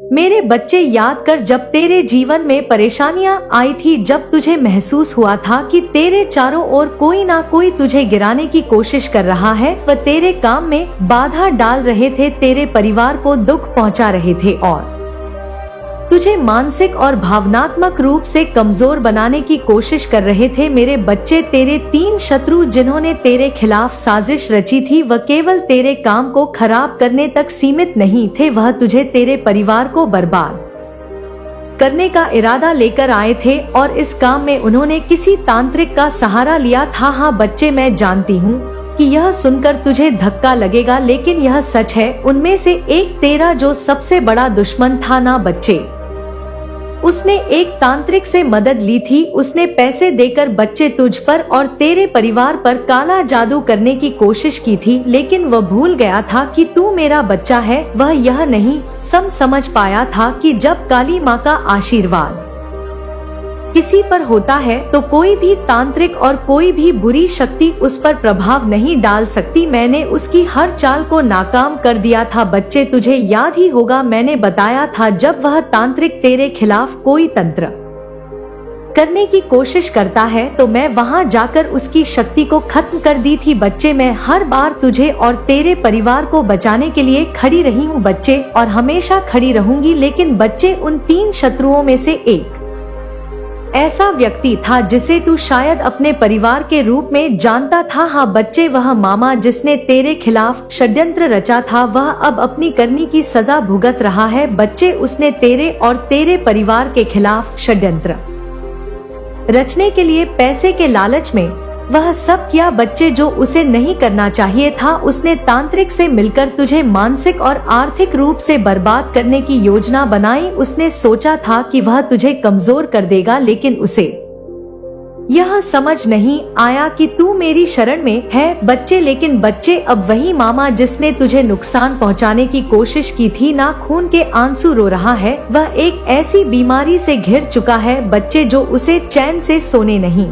मेरे बच्चे, याद कर जब तेरे जीवन में परेशानियां आई थी, जब तुझे महसूस हुआ था कि तेरे चारों ओर कोई ना कोई तुझे गिराने की कोशिश कर रहा है, वह तेरे काम में बाधा डाल रहे थे, तेरे परिवार को दुख पहुंचा रहे थे और तुझे मानसिक और भावनात्मक रूप से कमजोर बनाने की कोशिश कर रहे थे। मेरे बच्चे, तेरे 3 शत्रु जिन्होंने तेरे खिलाफ साजिश रची थी, वह केवल तेरे काम को खराब करने तक सीमित नहीं थे, वह तुझे, तेरे परिवार को बर्बाद करने का इरादा लेकर आए थे और इस काम में उन्होंने किसी तांत्रिक का सहारा लिया था। हाँ बच्चे, मैं जानती हूँ कि यह सुनकर तुझे धक्का लगेगा, लेकिन यह सच है। उनमें से एक तेरा जो सबसे बड़ा दुश्मन था ना बच्चे, उसने एक तांत्रिक से मदद ली थी। उसने पैसे देकर बच्चे तुझ पर और तेरे परिवार पर काला जादू करने की कोशिश की थी, लेकिन वह भूल गया था कि तू मेरा बच्चा है। वह यह नहीं समझ पाया था कि जब काली माँ का आशीर्वाद किसी पर होता है तो कोई भी तांत्रिक और कोई भी बुरी शक्ति उस पर प्रभाव नहीं डाल सकती। मैंने उसकी हर चाल को नाकाम कर दिया था बच्चे, तुझे याद ही होगा मैंने बताया था जब वह तांत्रिक तेरे खिलाफ कोई तंत्र करने की कोशिश करता है तो मैं वहां जाकर उसकी शक्ति को खत्म कर दी थी। बच्चे, मैं हर बार तुझे और तेरे परिवार को बचाने के लिए खड़ी रही हूँ बच्चे, और हमेशा खड़ी रहूंगी। लेकिन बच्चे, उन 3 शत्रुओं में से एक ऐसा व्यक्ति था जिसे तू शायद अपने परिवार के रूप में जानता था। हाँ बच्चे, वह मामा जिसने तेरे खिलाफ षड्यंत्र रचा था, वह अब अपनी करनी की सजा भुगत रहा है। बच्चे, उसने तेरे और तेरे परिवार के खिलाफ षड्यंत्र रचने के लिए पैसे के लालच में वह सब किया बच्चे, जो उसे नहीं करना चाहिए था। उसने तांत्रिक से मिलकर तुझे मानसिक और आर्थिक रूप से बर्बाद करने की योजना बनाई। उसने सोचा था कि वह तुझे कमजोर कर देगा, लेकिन उसे यह समझ नहीं आया कि तू मेरी शरण में है बच्चे। लेकिन बच्चे, अब वही मामा जिसने तुझे नुकसान पहुंचाने की कोशिश की थी ना खून के आंसू रो रहा है। वह एक ऐसी बीमारी से घिर चुका है बच्चे, जो उसे चैन से सोने नहीं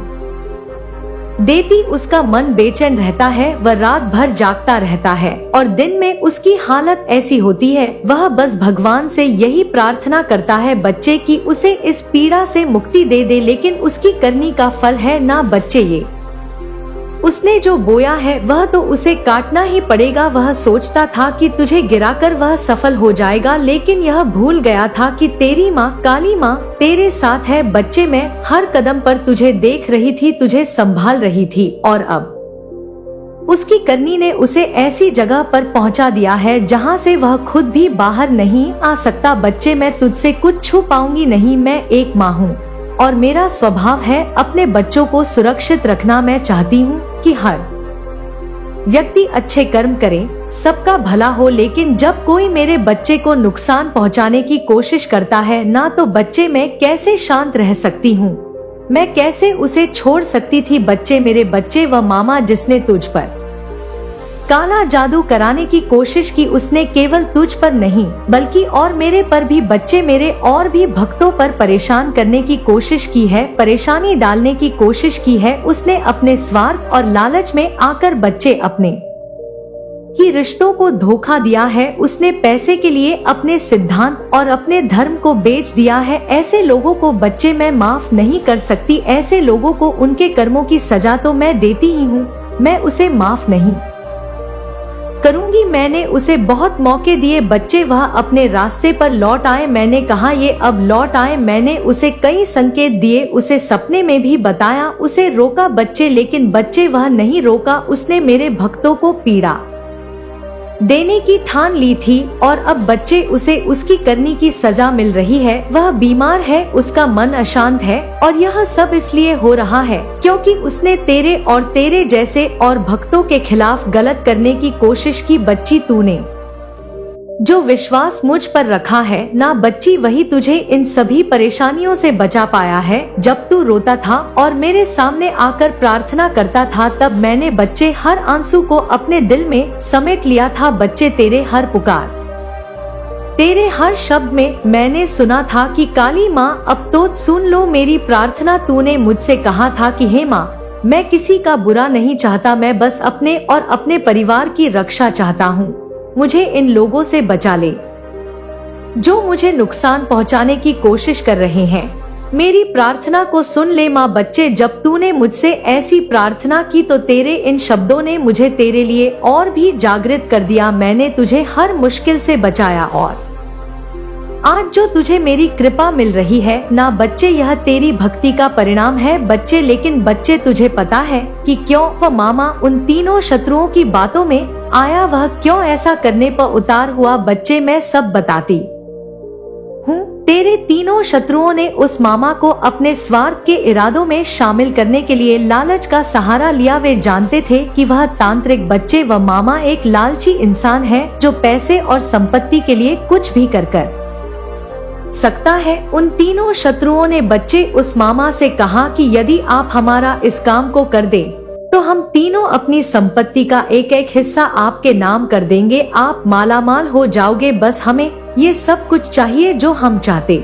देती। उसका मन बेचैन रहता है, वह रात भर जागता रहता है और दिन में उसकी हालत ऐसी होती है, वह बस भगवान से यही प्रार्थना करता है बच्चे कि उसे इस पीड़ा से मुक्ति दे दे। लेकिन उसकी करनी का फल है ना बच्चे, ये उसने जो बोया है वह तो उसे काटना ही पड़ेगा। वह सोचता था कि तुझे गिराकर वह सफल हो जाएगा, लेकिन यह भूल गया था कि तेरी माँ काली माँ तेरे साथ है बच्चे। मैं हर कदम पर तुझे देख रही थी, तुझे संभाल रही थी, और अब उसकी करनी ने उसे ऐसी जगह पर पहुंचा दिया है जहां से वह खुद भी बाहर नहीं आ सकता। बच्चे, मैं तुझसे कुछ छुपाऊंगी नहीं। मैं एक माँ हूँ और मेरा स्वभाव है अपने बच्चों को सुरक्षित रखना। मैं चाहती हूँ कि हर व्यक्ति अच्छे कर्म करे, सबका भला हो, लेकिन जब कोई मेरे बच्चे को नुकसान पहुँचाने की कोशिश करता है ना, तो बच्चे मैं कैसे शांत रह सकती हूँ? मैं कैसे उसे छोड़ सकती थी? बच्चे, मेरे बच्चे, वह मामा जिसने तुझ पर काला जादू कराने की कोशिश की, उसने केवल तुझ पर नहीं बल्कि और मेरे पर भी बच्चे, मेरे और भी भक्तों पर परेशान करने की कोशिश की है, परेशानी डालने की कोशिश की है। उसने अपने स्वार्थ और लालच में आकर बच्चे अपने ही रिश्तों को धोखा दिया है। उसने पैसे के लिए अपने सिद्धांत और अपने धर्म को बेच दिया है। ऐसे लोगों को बच्चे मैं माफ नहीं कर सकती। ऐसे लोगों को उनके कर्मों की सजा तो मैं देती ही हूँ, मैं उसे माफ नहीं करूंगी। मैंने उसे बहुत मौके दिए बच्चे, वह अपने रास्ते पर लौट आए। मैंने कहा ये अब लौट आए। मैंने उसे कई संकेत दिए, उसे सपने में भी बताया, उसे रोका बच्चे, लेकिन बच्चे वह नहीं रोका। उसने मेरे भक्तों को पीड़ा देने की ठान ली थी और अब बच्चे उसे उसकी करनी की सजा मिल रही है। वह बीमार है, उसका मन अशांत है और यह सब इसलिए हो रहा है क्योंकि उसने तेरे और तेरे जैसे और भक्तों के खिलाफ गलत करने की कोशिश की। बच्ची, तूने जो विश्वास मुझ पर रखा है ना बच्ची, वही तुझे इन सभी परेशानियों से बचा पाया है। जब तू रोता था और मेरे सामने आकर प्रार्थना करता था, तब मैंने बच्चे हर आंसू को अपने दिल में समेट लिया था। बच्चे, तेरे हर पुकार, तेरे हर शब्द में मैंने सुना था कि काली माँ अब तो सुन लो मेरी प्रार्थना। तूने मुझसे कहा था कि हे माँ, मैं किसी का बुरा नहीं चाहता, मैं बस अपने और अपने परिवार की रक्षा चाहता हूँ, मुझे इन लोगों से बचा ले। जो मुझे नुकसान पहुंचाने की कोशिश कर रहे हैं। मेरी प्रार्थना को सुन ले माँ। बच्चे, जब तूने मुझसे ऐसी प्रार्थना की तो तेरे इन शब्दों ने मुझे तेरे लिए और भी जागृत कर दिया। मैंने तुझे हर मुश्किल से बचाया और आज जो तुझे मेरी कृपा मिल रही है ना बच्चे, यह तेरी भक्ति का परिणाम है बच्चे। लेकिन बच्चे, तुझे पता है कि क्यों वह मामा उन तीनों शत्रुओं की बातों में आया, वह क्यों ऐसा करने पर उतार हुआ? बच्चे, मैं सब बताती हूँ। तेरे तीनों शत्रुओं ने उस मामा को अपने स्वार्थ के इरादों में शामिल करने के लिए लालच का सहारा लिया। वे जानते थे कि वह तांत्रिक बच्चे, वह मामा एक लालची इंसान है जो पैसे और संपत्ति के लिए कुछ भी कर सकता है। उन तीनों शत्रुओं ने बच्चे उस मामा से कहा कि यदि आप हमारा इस काम को कर दे तो हम तीनों अपनी संपत्ति का एक एक हिस्सा आपके नाम कर देंगे। आप मालामाल हो जाओगे। बस हमें ये सब कुछ चाहिए जो हम चाहते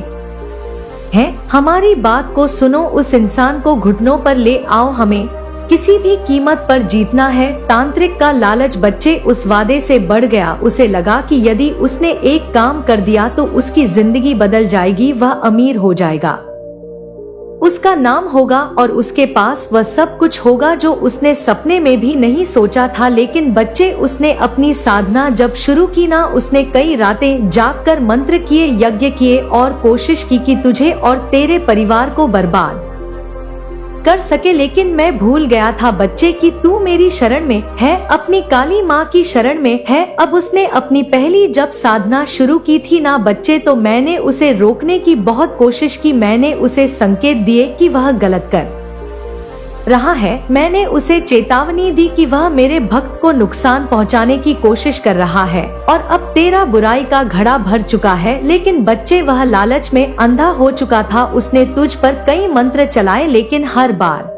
हैं। हमारी बात को सुनो। उस इंसान को घुटनों पर ले आओ। हमें किसी भी कीमत पर जीतना है। तांत्रिक का लालच बच्चे उस वादे से बढ़ गया। उसे लगा कि यदि उसने एक काम कर दिया तो उसकी जिंदगी बदल जाएगी। वह अमीर हो जाएगा, उसका नाम होगा और उसके पास वह सब कुछ होगा जो उसने सपने में भी नहीं सोचा था। लेकिन बच्चे, उसने अपनी साधना जब शुरू की ना, उसने कई रातें जागकर मंत्र किए, यज्ञ किए और कोशिश की कि तुझे और तेरे परिवार को बर्बाद कर सके। लेकिन मैं भूल गया था बच्चे कि तू मेरी शरण में है, अपनी काली माँ की शरण में है। अब उसने अपनी पहली जब साधना शुरू की थी ना बच्चे, तो मैंने उसे रोकने की बहुत कोशिश की। मैंने उसे संकेत दिए कि वह गलत कर रहा है। मैंने उसे चेतावनी दी कि वह मेरे भक्त को नुकसान पहुंचाने की कोशिश कर रहा है और अब तेरा बुराई का घड़ा भर चुका है। लेकिन बच्चे, वह लालच में अंधा हो चुका था। उसने तुझ पर कई मंत्र चलाए लेकिन हर बार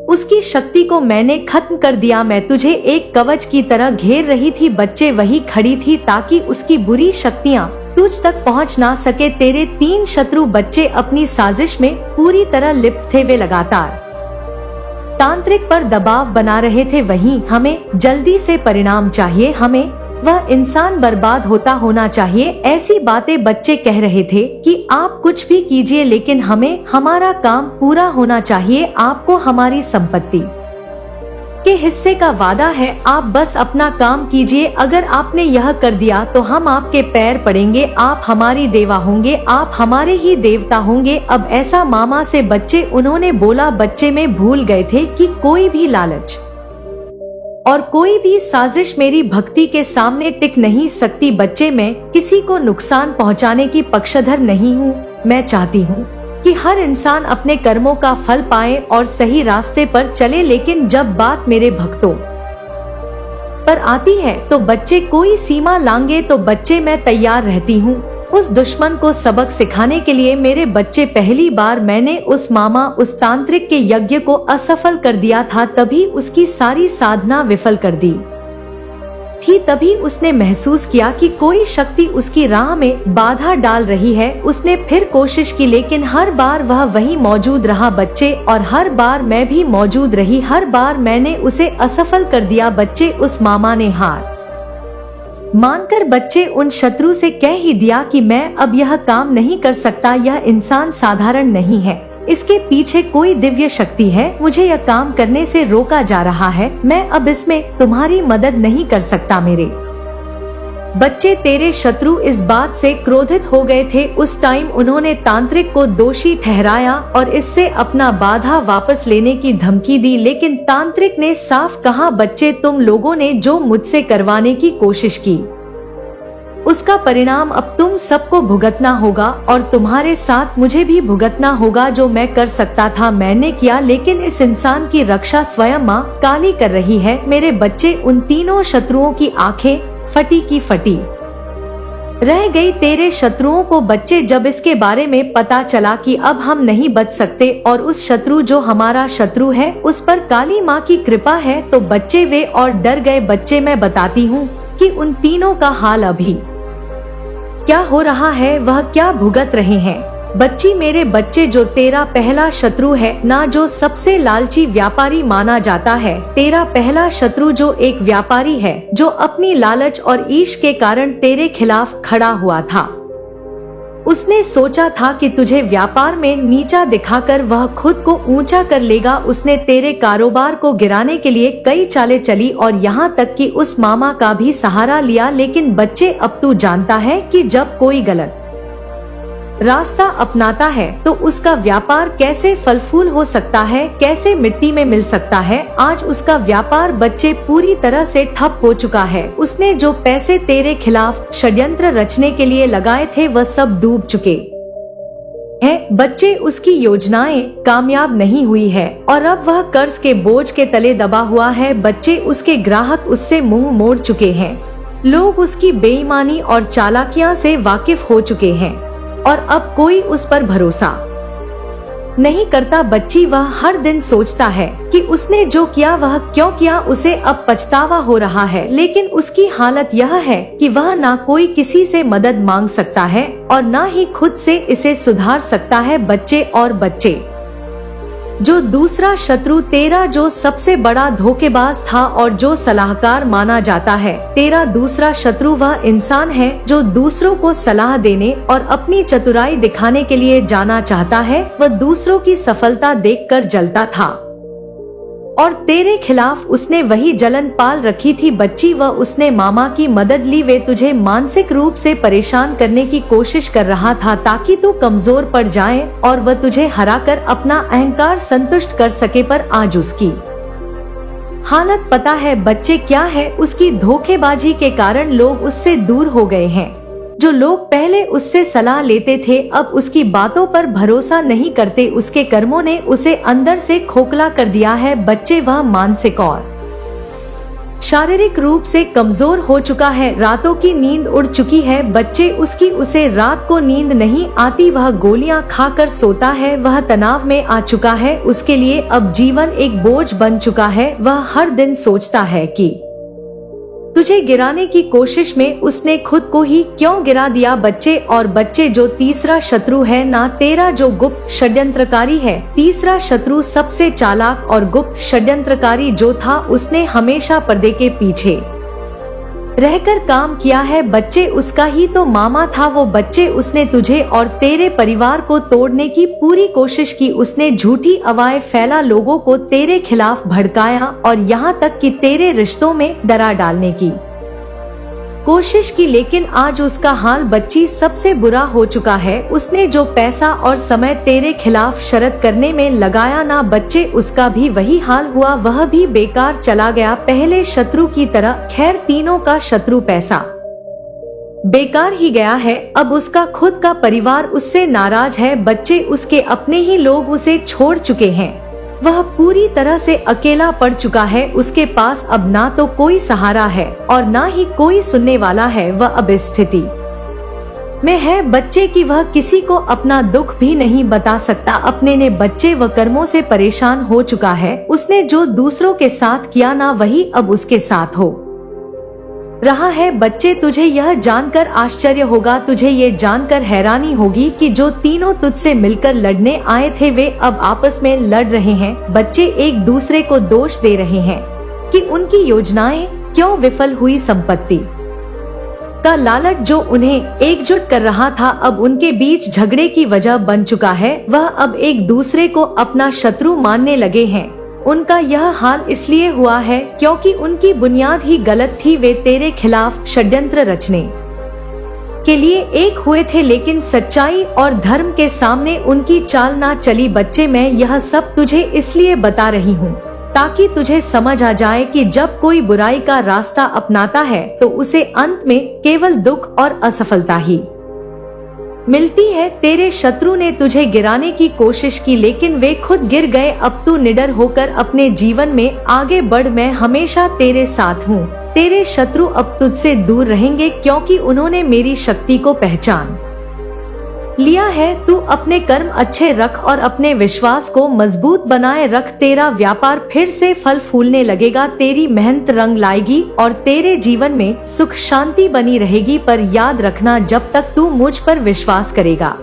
उसकी शक्ति को मैंने खत्म कर दिया। मैं तुझे एक कवच की तरह घेर रही थी बच्चे, वही खड़ी थी ताकि उसकी बुरी शक्तियाँ तुझ तक पहुँच ना सके। तेरे 3 शत्रु बच्चे अपनी साजिश में पूरी तरह लिप्त थे। वे लगातार तांत्रिक पर दबाव बना रहे थे। वहीं हमें जल्दी से परिणाम चाहिए, हमें वह इंसान बर्बाद होता होना चाहिए। ऐसी बातें बच्चे कह रहे थे कि आप कुछ भी कीजिए लेकिन हमें हमारा काम पूरा होना चाहिए। आपको हमारी संपत्ति के हिस्से का वादा है। आप बस अपना काम कीजिए। अगर आपने यह कर दिया तो हम आपके पैर पड़ेंगे। आप हमारी देवा होंगे, आप हमारे ही देवता होंगे। अब ऐसा मामा से बच्चे उन्होंने बोला। बच्चे में भूल गए थे कि कोई भी लालच और कोई भी साजिश मेरी भक्ति के सामने टिक नहीं सकती। बच्चे, मैं किसी को नुकसान पहुंचाने की पक्षधर नहीं हूँ। मैं चाहती हूँ कि हर इंसान अपने कर्मों का फल पाए और सही रास्ते पर चले। लेकिन जब बात मेरे भक्तों पर आती है तो बच्चे कोई सीमा लांगे तो बच्चे मैं तैयार रहती हूँ उस दुश्मन को सबक सिखाने के लिए। मेरे बच्चे, पहली बार मैंने उस मामा, उस तांत्रिक के यज्ञ को असफल कर दिया था। तभी उसकी सारी साधना विफल कर दी थी। तभी उसने महसूस किया कि कोई शक्ति उसकी राह में बाधा डाल रही है। उसने फिर कोशिश की लेकिन हर बार वह वहीं मौजूद रहा बच्चे, और हर बार मैं भी मौजूद रही। हर बार मैंने उसे असफल कर दिया बच्चे। उस मामा ने हार मानकर बच्चे उन शत्रु से कह ही दिया कि मैं अब यह काम नहीं कर सकता। यह इंसान साधारण नहीं है, इसके पीछे कोई दिव्य शक्ति है। मुझे यह काम करने से रोका जा रहा है। मैं अब इसमें तुम्हारी मदद नहीं कर सकता। मेरे बच्चे, तेरे शत्रु इस बात से क्रोधित हो गए थे। उस टाइम उन्होंने तांत्रिक को दोषी ठहराया और इससे अपना बाधा वापस लेने की धमकी दी। लेकिन तांत्रिक ने साफ कहा, बच्चे, तुम लोगों ने जो मुझसे करवाने की कोशिश की उसका परिणाम अब तुम सबको भुगतना होगा और तुम्हारे साथ मुझे भी भुगतना होगा। जो मैं कर सकता था मैंने किया, लेकिन इस इंसान की रक्षा स्वयं माँ काली कर रही है। मेरे बच्चे, उन तीनों शत्रुओं की आंखें फटी की फटी रह गई। तेरे शत्रुओं को बच्चे, जब इसके बारे में पता चला कि अब हम नहीं बच सकते और उस शत्रु जो हमारा शत्रु है उस पर काली माँ की कृपा है, तो बच्चे वे और डर गए। बच्चे, मैं बताती हूँ कि उन तीनों का हाल अभी क्या हो रहा है, वह क्या भुगत रहे हैं। बच्ची, मेरे बच्चे, जो तेरा पहला शत्रु है ना, जो सबसे लालची व्यापारी माना जाता है, तेरा पहला शत्रु जो एक व्यापारी है जो अपनी लालच और ईश के कारण तेरे खिलाफ खड़ा हुआ था, उसने सोचा था कि तुझे व्यापार में नीचा दिखाकर वह खुद को ऊंचा कर लेगा। उसने तेरे कारोबार को गिराने के लिए कई चालें चली और यहाँ तक कि उस मामा का भी सहारा लिया। लेकिन बच्चे, अब तू जानता है कि जब कोई गलत रास्ता अपनाता है तो उसका व्यापार कैसे फल फूल हो सकता है, कैसे मिट्टी में मिल सकता है। आज उसका व्यापार बच्चे पूरी तरह से ठप हो चुका है। उसने जो पैसे तेरे खिलाफ षड्यंत्र रचने के लिए लगाए थे वह सब डूब चुके हैं। बच्चे, उसकी योजनाएं कामयाब नहीं हुई है और अब वह कर्ज के बोझ के तले दबा हुआ है। बच्चे, उसके ग्राहक उससे मुंह मोड़ चुके हैं। लोग उसकी बेईमानी और चालाकियां से वाकिफ हो चुके हैं और अब कोई उस पर भरोसा नहीं करता। बच्ची, वह हर दिन सोचता है कि उसने जो किया वह क्यों किया। उसे अब पछतावा हो रहा है, लेकिन उसकी हालत यह है कि वह ना कोई किसी से मदद मांग सकता है और ना ही खुद से इसे सुधार सकता है। बच्चे और बच्चे, जो दूसरा शत्रु तेरा जो सबसे बड़ा धोखेबाज था और जो सलाहकार माना जाता है, तेरा दूसरा शत्रु वह इंसान है जो दूसरों को सलाह देने और अपनी चतुराई दिखाने के लिए जाना चाहता है। वह दूसरों की सफलता देखकर जलता था और तेरे खिलाफ उसने वही जलन पाल रखी थी। बच्ची, वह उसने मामा की मदद ली। वे तुझे मानसिक रूप से परेशान करने की कोशिश कर रहा था ताकि तू कमजोर पड़ जाए और वह तुझे हराकर अपना अहंकार संतुष्ट कर सके। पर आज उसकी हालत पता है बच्चे क्या है? उसकी धोखेबाजी के कारण लोग उससे दूर हो गए हैं। जो लोग पहले उससे सलाह लेते थे अब उसकी बातों पर भरोसा नहीं करते। उसके कर्मों ने उसे अंदर से खोखला कर दिया है। बच्चे, वह मानसिक और शारीरिक रूप से कमजोर हो चुका है। रातों की नींद उड़ चुकी है। बच्चे, उसे रात को नींद नहीं आती। वह गोलियां खाकर सोता है। वह तनाव में आ चुका है। उसके लिए अब जीवन एक बोझ बन चुका है। वह हर दिन सोचता है कि तुझे गिराने की कोशिश में उसने खुद को ही क्यों गिरा दिया। बच्चे और बच्चे, जो तीसरा शत्रु है ना तेरा जो गुप्त षड्यंत्रकारी है, तीसरा शत्रु सबसे चालाक और गुप्त षड्यंत्रकारी जो था उसने हमेशा पर्दे के पीछे रहकर काम किया है। बच्चे, उसका ही तो मामा था वो। बच्चे, उसने तुझे और तेरे परिवार को तोड़ने की पूरी कोशिश की। उसने झूठी अफवाहें फैला, लोगों को तेरे खिलाफ भड़काया और यहाँ तक कि तेरे रिश्तों में दरार डालने की कोशिश की। लेकिन आज उसका हाल बच्ची सबसे बुरा हो चुका है। उसने जो पैसा और समय तेरे खिलाफ शरत करने में लगाया ना बच्चे, उसका भी वही हाल हुआ। वह भी बेकार चला गया पहले शत्रु की तरह। खैर, तीनों का शत्रु पैसा बेकार ही गया है। अब उसका खुद का परिवार उससे नाराज है। बच्चे, उसके अपने ही लोग उसे छोड़ चुके हैं। वह पूरी तरह से अकेला पड़ चुका है। उसके पास अब ना तो कोई सहारा है और ना ही कोई सुनने वाला है। वह अब इस स्थिति में है बच्चे की वह किसी को अपना दुख भी नहीं बता सकता। अपने ने बच्चे व कर्मों से परेशान हो चुका है। उसने जो दूसरों के साथ किया ना वही अब उसके साथ हो रहा है। बच्चे, तुझे यह जानकर आश्चर्य होगा, तुझे ये जानकर हैरानी होगी कि जो तीनों तुझसे मिलकर लड़ने आए थे वे अब आपस में लड़ रहे हैं। बच्चे एक दूसरे को दोष दे रहे हैं कि उनकी योजनाएं क्यों विफल हुई। संपत्ति का लालच जो उन्हें एकजुट कर रहा था अब उनके बीच झगड़े की वजह बन चुका है। वह अब एक दूसरे को अपना शत्रु मानने लगे हैं। उनका यह हाल इसलिए हुआ है क्योंकि उनकी बुनियाद ही गलत थी। वे तेरे खिलाफ षड्यंत्र रचने के लिए एक हुए थे, लेकिन सच्चाई और धर्म के सामने उनकी चाल ना चली। बच्चे, मैं यह सब तुझे इसलिए बता रही हूँ ताकि तुझे समझ आ जाए कि जब कोई बुराई का रास्ता अपनाता है तो उसे अंत में केवल दुख और असफलता ही मिलती है। तेरे शत्रु ने तुझे गिराने की कोशिश की लेकिन वे खुद गिर गए। अब तू निडर होकर अपने जीवन में आगे बढ़। मैं हमेशा तेरे साथ हूँ। तेरे शत्रु अब तुझसे दूर रहेंगे क्योंकि उन्होंने मेरी शक्ति को पहचान लिया है। तू अपने कर्म अच्छे रख और अपने विश्वास को मजबूत बनाए रख। तेरा व्यापार फिर से फल फूलने लगेगा। तेरी मेहनत रंग लाएगी और तेरे जीवन में सुख शांति बनी रहेगी। पर याद रखना, जब तक तू मुझ पर विश्वास करेगा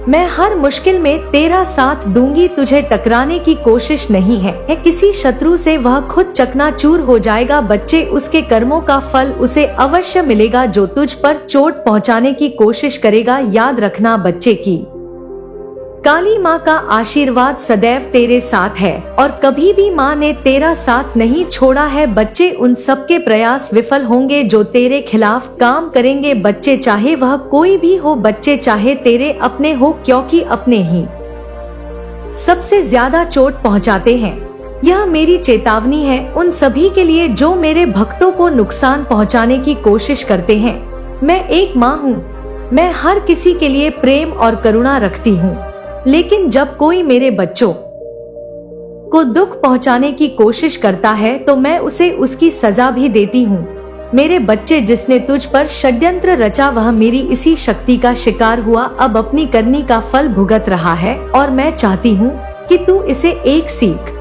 मैं हर मुश्किल में तेरा साथ दूंगी, तुझे टकराने की कोशिश नहीं है किसी शत्रु से, वह खुद चकनाचूर हो जाएगा बच्चे, उसके कर्मों का फल उसे अवश्य मिलेगा जो तुझ पर चोट पहुंचाने की कोशिश करेगा। याद रखना बच्चे की काली माँ का आशीर्वाद सदैव तेरे साथ है और कभी भी माँ ने तेरा साथ नहीं छोड़ा है बच्चे। उन सब के प्रयास विफल होंगे जो तेरे खिलाफ काम करेंगे बच्चे, चाहे वह कोई भी हो बच्चे, चाहे तेरे अपने हो, क्योंकि अपने ही सबसे ज्यादा चोट पहुँचाते हैं। यह मेरी चेतावनी है उन सभी के लिए जो मेरे भक्तों को नुकसान पहुँचाने की कोशिश करते हैं। मैं एक माँ हूँ, मैं हर किसी के लिए प्रेम और करुणा रखती हूँ, लेकिन जब कोई मेरे बच्चों को दुख पहुंचाने की कोशिश करता है तो मैं उसे उसकी सजा भी देती हूँ। मेरे बच्चे, जिसने तुझ पर षड्यंत्र रचा वह मेरी इसी शक्ति का शिकार हुआ, अब अपनी करनी का फल भुगत रहा है और मैं चाहती हूँ कि तू इसे एक सीख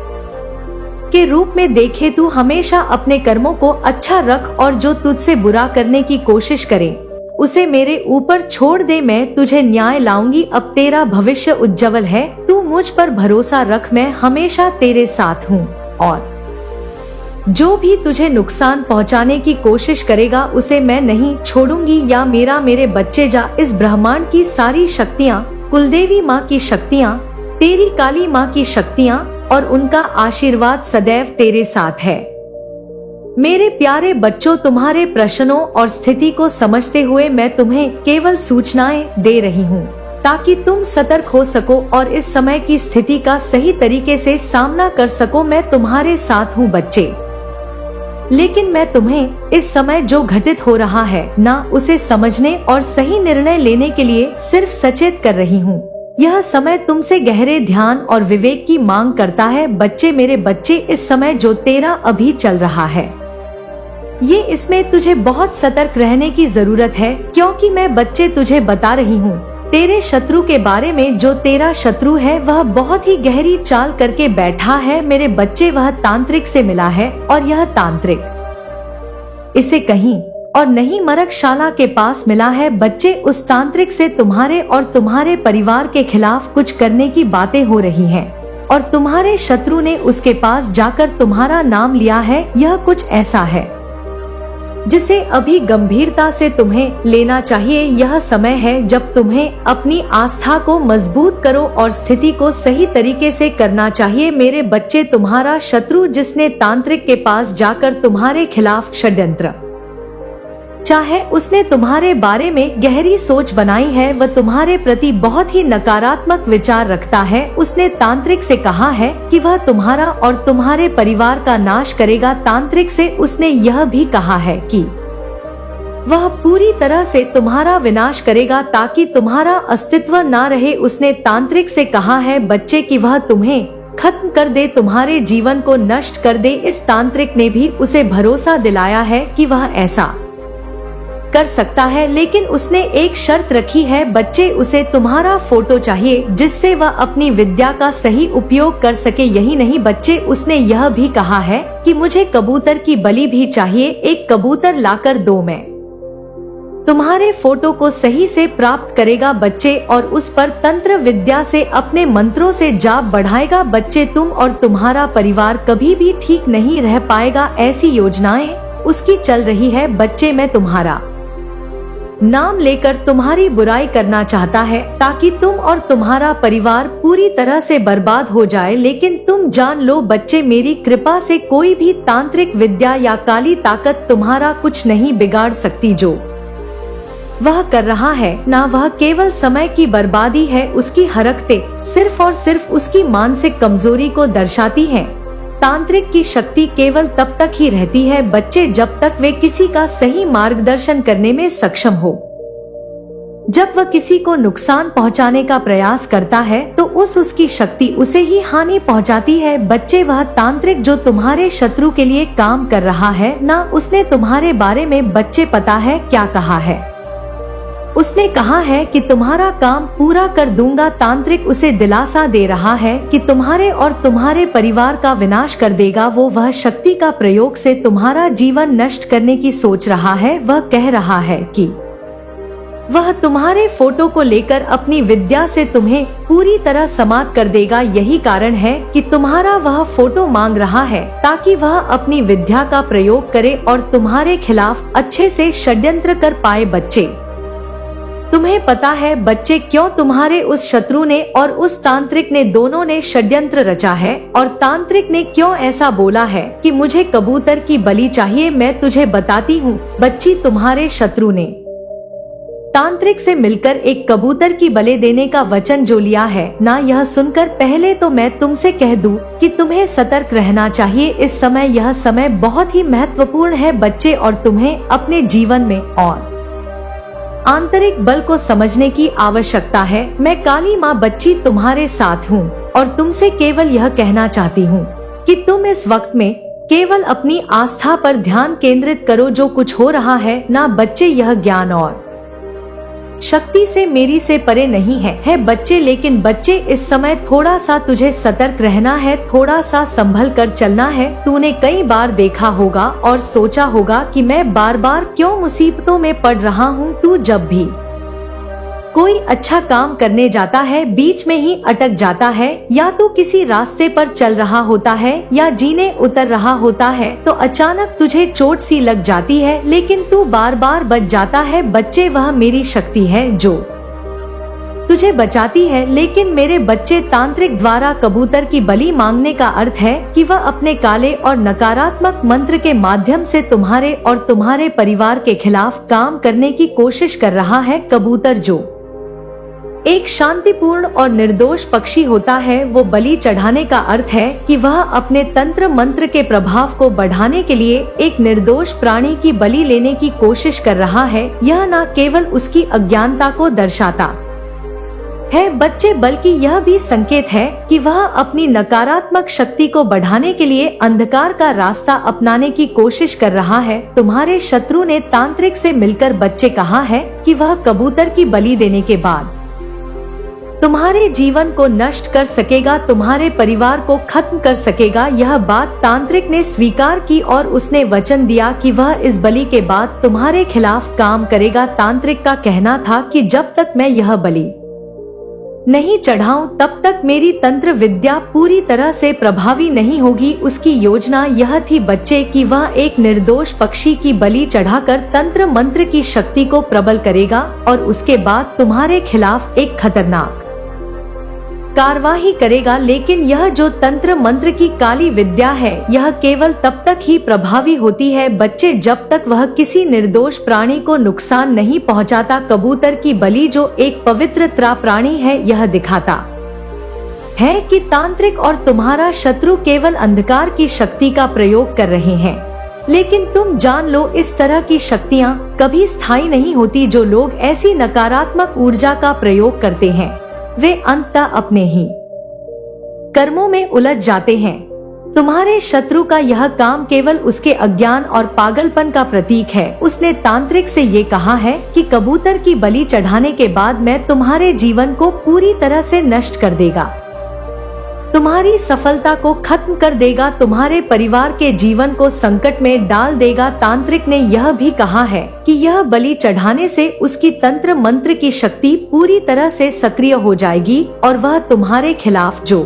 के रूप में देखे। तू हमेशा अपने कर्मों को अच्छा रख और जो तुझसे बुरा करने की कोशिश करे उसे मेरे ऊपर छोड़ दे, मैं तुझे न्याय लाऊंगी। अब तेरा भविष्य उज्जवल है, तू मुझ पर भरोसा रख, मैं हमेशा तेरे साथ हूँ और जो भी तुझे नुकसान पहुँचाने की कोशिश करेगा उसे मैं नहीं छोड़ूंगी। या मेरे बच्चे जा, इस ब्रह्मांड की सारी शक्तियाँ, कुलदेवी माँ की शक्तियाँ, तेरी काली माँ की शक्तियाँ और उनका आशीर्वाद सदैव तेरे साथ है। मेरे प्यारे बच्चों, तुम्हारे प्रश्नों और स्थिति को समझते हुए मैं तुम्हें केवल सूचनाएं दे रही हूँ ताकि तुम सतर्क हो सको और इस समय की स्थिति का सही तरीके से सामना कर सको। मैं तुम्हारे साथ हूँ बच्चे, लेकिन मैं तुम्हें इस समय जो घटित हो रहा है ना उसे समझने और सही निर्णय लेने के लिए सिर्फ सचेत कर रही हूँ। यह समय तुमसे गहरे ध्यान और विवेक की मांग करता है बच्चे। मेरे बच्चे, इस समय जो तेरा अभी चल रहा है इसमें तुझे बहुत सतर्क रहने की जरूरत है, क्योंकि मैं बच्चे तुझे बता रही हूँ तेरे शत्रु के बारे में। जो तेरा शत्रु है वह बहुत ही गहरी चाल करके बैठा है मेरे बच्चे, वह तांत्रिक से मिला है और यह तांत्रिक इसे कहीं और नहीं मरकशाला के पास मिला है बच्चे। उस तांत्रिक से तुम्हारे और तुम्हारे परिवार के खिलाफ कुछ करने की बातें हो रही हैं और तुम्हारे शत्रु ने उसके पास जाकर तुम्हारा नाम लिया है। यह कुछ ऐसा है जिसे अभी गंभीरता से तुम्हें लेना चाहिए। यह समय है जब तुम्हें अपनी आस्था को मजबूत करो और स्थिति को सही तरीके से करना चाहिए मेरे बच्चे। तुम्हारा शत्रु जिसने तांत्रिक के पास जाकर तुम्हारे खिलाफ षड्यंत्र चाहे उसने तुम्हारे बारे में गहरी सोच बनाई है, वह तुम्हारे प्रति बहुत ही नकारात्मक विचार रखता है। उसने तांत्रिक से कहा है कि वह तुम्हारा और तुम्हारे परिवार का नाश करेगा। तांत्रिक से उसने यह भी कहा है कि वह पूरी तरह से तुम्हारा विनाश करेगा ताकि तुम्हारा अस्तित्व ना रहे। उसने तांत्रिक से कहा है बच्चे कि वह तुम्हें खत्म कर दे, तुम्हारे जीवन को नष्ट कर दे। इस तांत्रिक ने भी उसे भरोसा दिलाया है कि वह ऐसा कर सकता है, लेकिन उसने एक शर्त रखी है बच्चे, उसे तुम्हारा फोटो चाहिए जिससे वह अपनी विद्या का सही उपयोग कर सके। यही नहीं बच्चे, उसने यह भी कहा है कि मुझे कबूतर की बलि भी चाहिए, एक कबूतर लाकर दो, मैं तुम्हारे फोटो को सही से प्राप्त करेगा बच्चे और उस पर तंत्र विद्या से अपने मंत्रों से जाप बढ़ाएगा बच्चे। तुम और तुम्हारा परिवार कभी भी ठीक नहीं रह पाएगा, ऐसी योजनाएं उसकी चल रही है बच्चे। मैं तुम्हारा नाम लेकर तुम्हारी बुराई करना चाहता है ताकि तुम और तुम्हारा परिवार पूरी तरह से बर्बाद हो जाए, लेकिन तुम जान लो बच्चे, मेरी कृपा से कोई भी तांत्रिक विद्या या काली ताकत तुम्हारा कुछ नहीं बिगाड़ सकती। जो वह कर रहा है ना, वह केवल समय की बर्बादी है। उसकी हरकतें सिर्फ और सिर्फ उसकी मानसिक कमजोरी को दर्शाती हैं। तांत्रिक की शक्ति केवल तब तक ही रहती है बच्चे जब तक वे किसी का सही मार्गदर्शन करने में सक्षम हो। जब वह किसी को नुकसान पहुंचाने का प्रयास करता है तो उसकी शक्ति उसे ही हानि पहुंचाती है बच्चे। वह तांत्रिक जो तुम्हारे शत्रु के लिए काम कर रहा है ना, उसने तुम्हारे बारे में बच्चे पता है क्या कहा है? उसने कहा है कि तुम्हारा काम पूरा कर दूंगा। तांत्रिक उसे दिलासा दे रहा है कि तुम्हारे और तुम्हारे परिवार का विनाश कर देगा। वह शक्ति का प्रयोग से तुम्हारा जीवन नष्ट करने की सोच रहा है। वह कह रहा है कि वह तुम्हारे फोटो को लेकर अपनी विद्या से तुम्हें पूरी तरह समाप्त कर देगा। यही कारण है कि तुम्हारा वह फोटो मांग रहा है ताकि वह अपनी विद्या का प्रयोग करे और तुम्हारे खिलाफ अच्छे से षड्यंत्र कर पाए। बच्चे, तुम्हें पता है बच्चे क्यों तुम्हारे उस शत्रु ने और उस तांत्रिक ने दोनों ने षड्यंत्र रचा है, और तांत्रिक ने क्यों ऐसा बोला है कि मुझे कबूतर की बलि चाहिए। मैं तुझे बताती हूँ बच्ची, तुम्हारे शत्रु ने तांत्रिक से मिलकर एक कबूतर की बलि देने का वचन जो लिया है ना, यह सुनकर पहले तो मैं तुमसे कह दूं कि तुम्हें सतर्क रहना चाहिए। इस समय यह समय बहुत ही महत्वपूर्ण है बच्चे, और तुम्हें अपने जीवन में और आंतरिक बल को समझने की आवश्यकता है। मैं काली माँ बच्ची तुम्हारे साथ हूँ और तुमसे केवल यह कहना चाहती हूँ कि तुम इस वक्त में केवल अपनी आस्था पर ध्यान केंद्रित करो। जो कुछ हो रहा है ना बच्चे, यह ज्ञान और शक्ति से मेरी से परे नहीं है बच्चे। लेकिन बच्चे, इस समय थोड़ा सा तुझे सतर्क रहना है, थोड़ा सा संभल कर चलना है। तूने कई बार देखा होगा और सोचा होगा कि मैं बार बार क्यों मुसीबतों में पड़ रहा हूँ। तू जब भी कोई अच्छा काम करने जाता है बीच में ही अटक जाता है, या तो किसी रास्ते पर चल रहा होता है या जीने उतर रहा होता है तो अचानक तुझे चोट सी लग जाती है, लेकिन तू बार बार बच जाता है। बच्चे, वह मेरी शक्ति है जो तुझे बचाती है। लेकिन मेरे बच्चे, तांत्रिक द्वारा कबूतर की बलि मांगने का अर्थ है कि वह अपने काले और नकारात्मक मंत्र के माध्यम से तुम्हारे और तुम्हारे परिवार के खिलाफ काम करने की कोशिश कर रहा है। कबूतर जो एक शांतिपूर्ण और निर्दोष पक्षी होता है, वो बलि चढ़ाने का अर्थ है कि वह अपने तंत्र मंत्र के प्रभाव को बढ़ाने के लिए एक निर्दोष प्राणी की बलि लेने की कोशिश कर रहा है। यह न केवल उसकी अज्ञानता को दर्शाता है बच्चे, बल्कि यह भी संकेत है कि वह अपनी नकारात्मक शक्ति को बढ़ाने के लिए अंधकार का रास्ता अपनाने की कोशिश कर रहा है। तुम्हारे शत्रु ने तांत्रिक से मिलकर बच्चे कहा है कि वह कबूतर की बलि देने के बाद तुम्हारे जीवन को नष्ट कर सकेगा, तुम्हारे परिवार को खत्म कर सकेगा। यह बात तांत्रिक ने स्वीकार की और उसने वचन दिया कि वह इस बलि के बाद तुम्हारे खिलाफ काम करेगा। तांत्रिक का कहना था कि जब तक मैं यह बलि नहीं चढ़ाऊं तब तक मेरी तंत्र विद्या पूरी तरह से प्रभावी नहीं होगी। उसकी योजना यह थी बच्चे कि वह एक निर्दोष पक्षी की बलि चढ़ाकर तंत्र मंत्र की शक्ति को प्रबल करेगा और उसके बाद तुम्हारे खिलाफ एक खतरनाक कार्यवाही करेगा। लेकिन यह जो तंत्र मंत्र की काली विद्या है, यह केवल तब तक ही प्रभावी होती है बच्चे जब तक वह किसी निर्दोष प्राणी को नुकसान नहीं पहुंचाता। कबूतर की बलि जो एक पवित्र प्राणी है, यह दिखाता है कि तांत्रिक और तुम्हारा शत्रु केवल अंधकार की शक्ति का प्रयोग कर रहे हैं। लेकिन तुम जान लो, इस तरह की शक्तियाँ कभी स्थायी नहीं होती। जो लोग ऐसी नकारात्मक ऊर्जा का प्रयोग करते हैं वे अंततः अपने ही कर्मों में उलझ जाते हैं। तुम्हारे शत्रु का यह काम केवल उसके अज्ञान और पागलपन का प्रतीक है। उसने तांत्रिक से ये कहा है कि कबूतर की बलि चढ़ाने के बाद मैं तुम्हारे जीवन को पूरी तरह से नष्ट कर देगा, तुम्हारी सफलता को खत्म कर देगा, तुम्हारे परिवार के जीवन को संकट में डाल देगा। तांत्रिक ने यह भी कहा है कि यह बलि चढ़ाने से उसकी तंत्र मंत्र की शक्ति पूरी तरह से सक्रिय हो जाएगी और वह तुम्हारे खिलाफ जो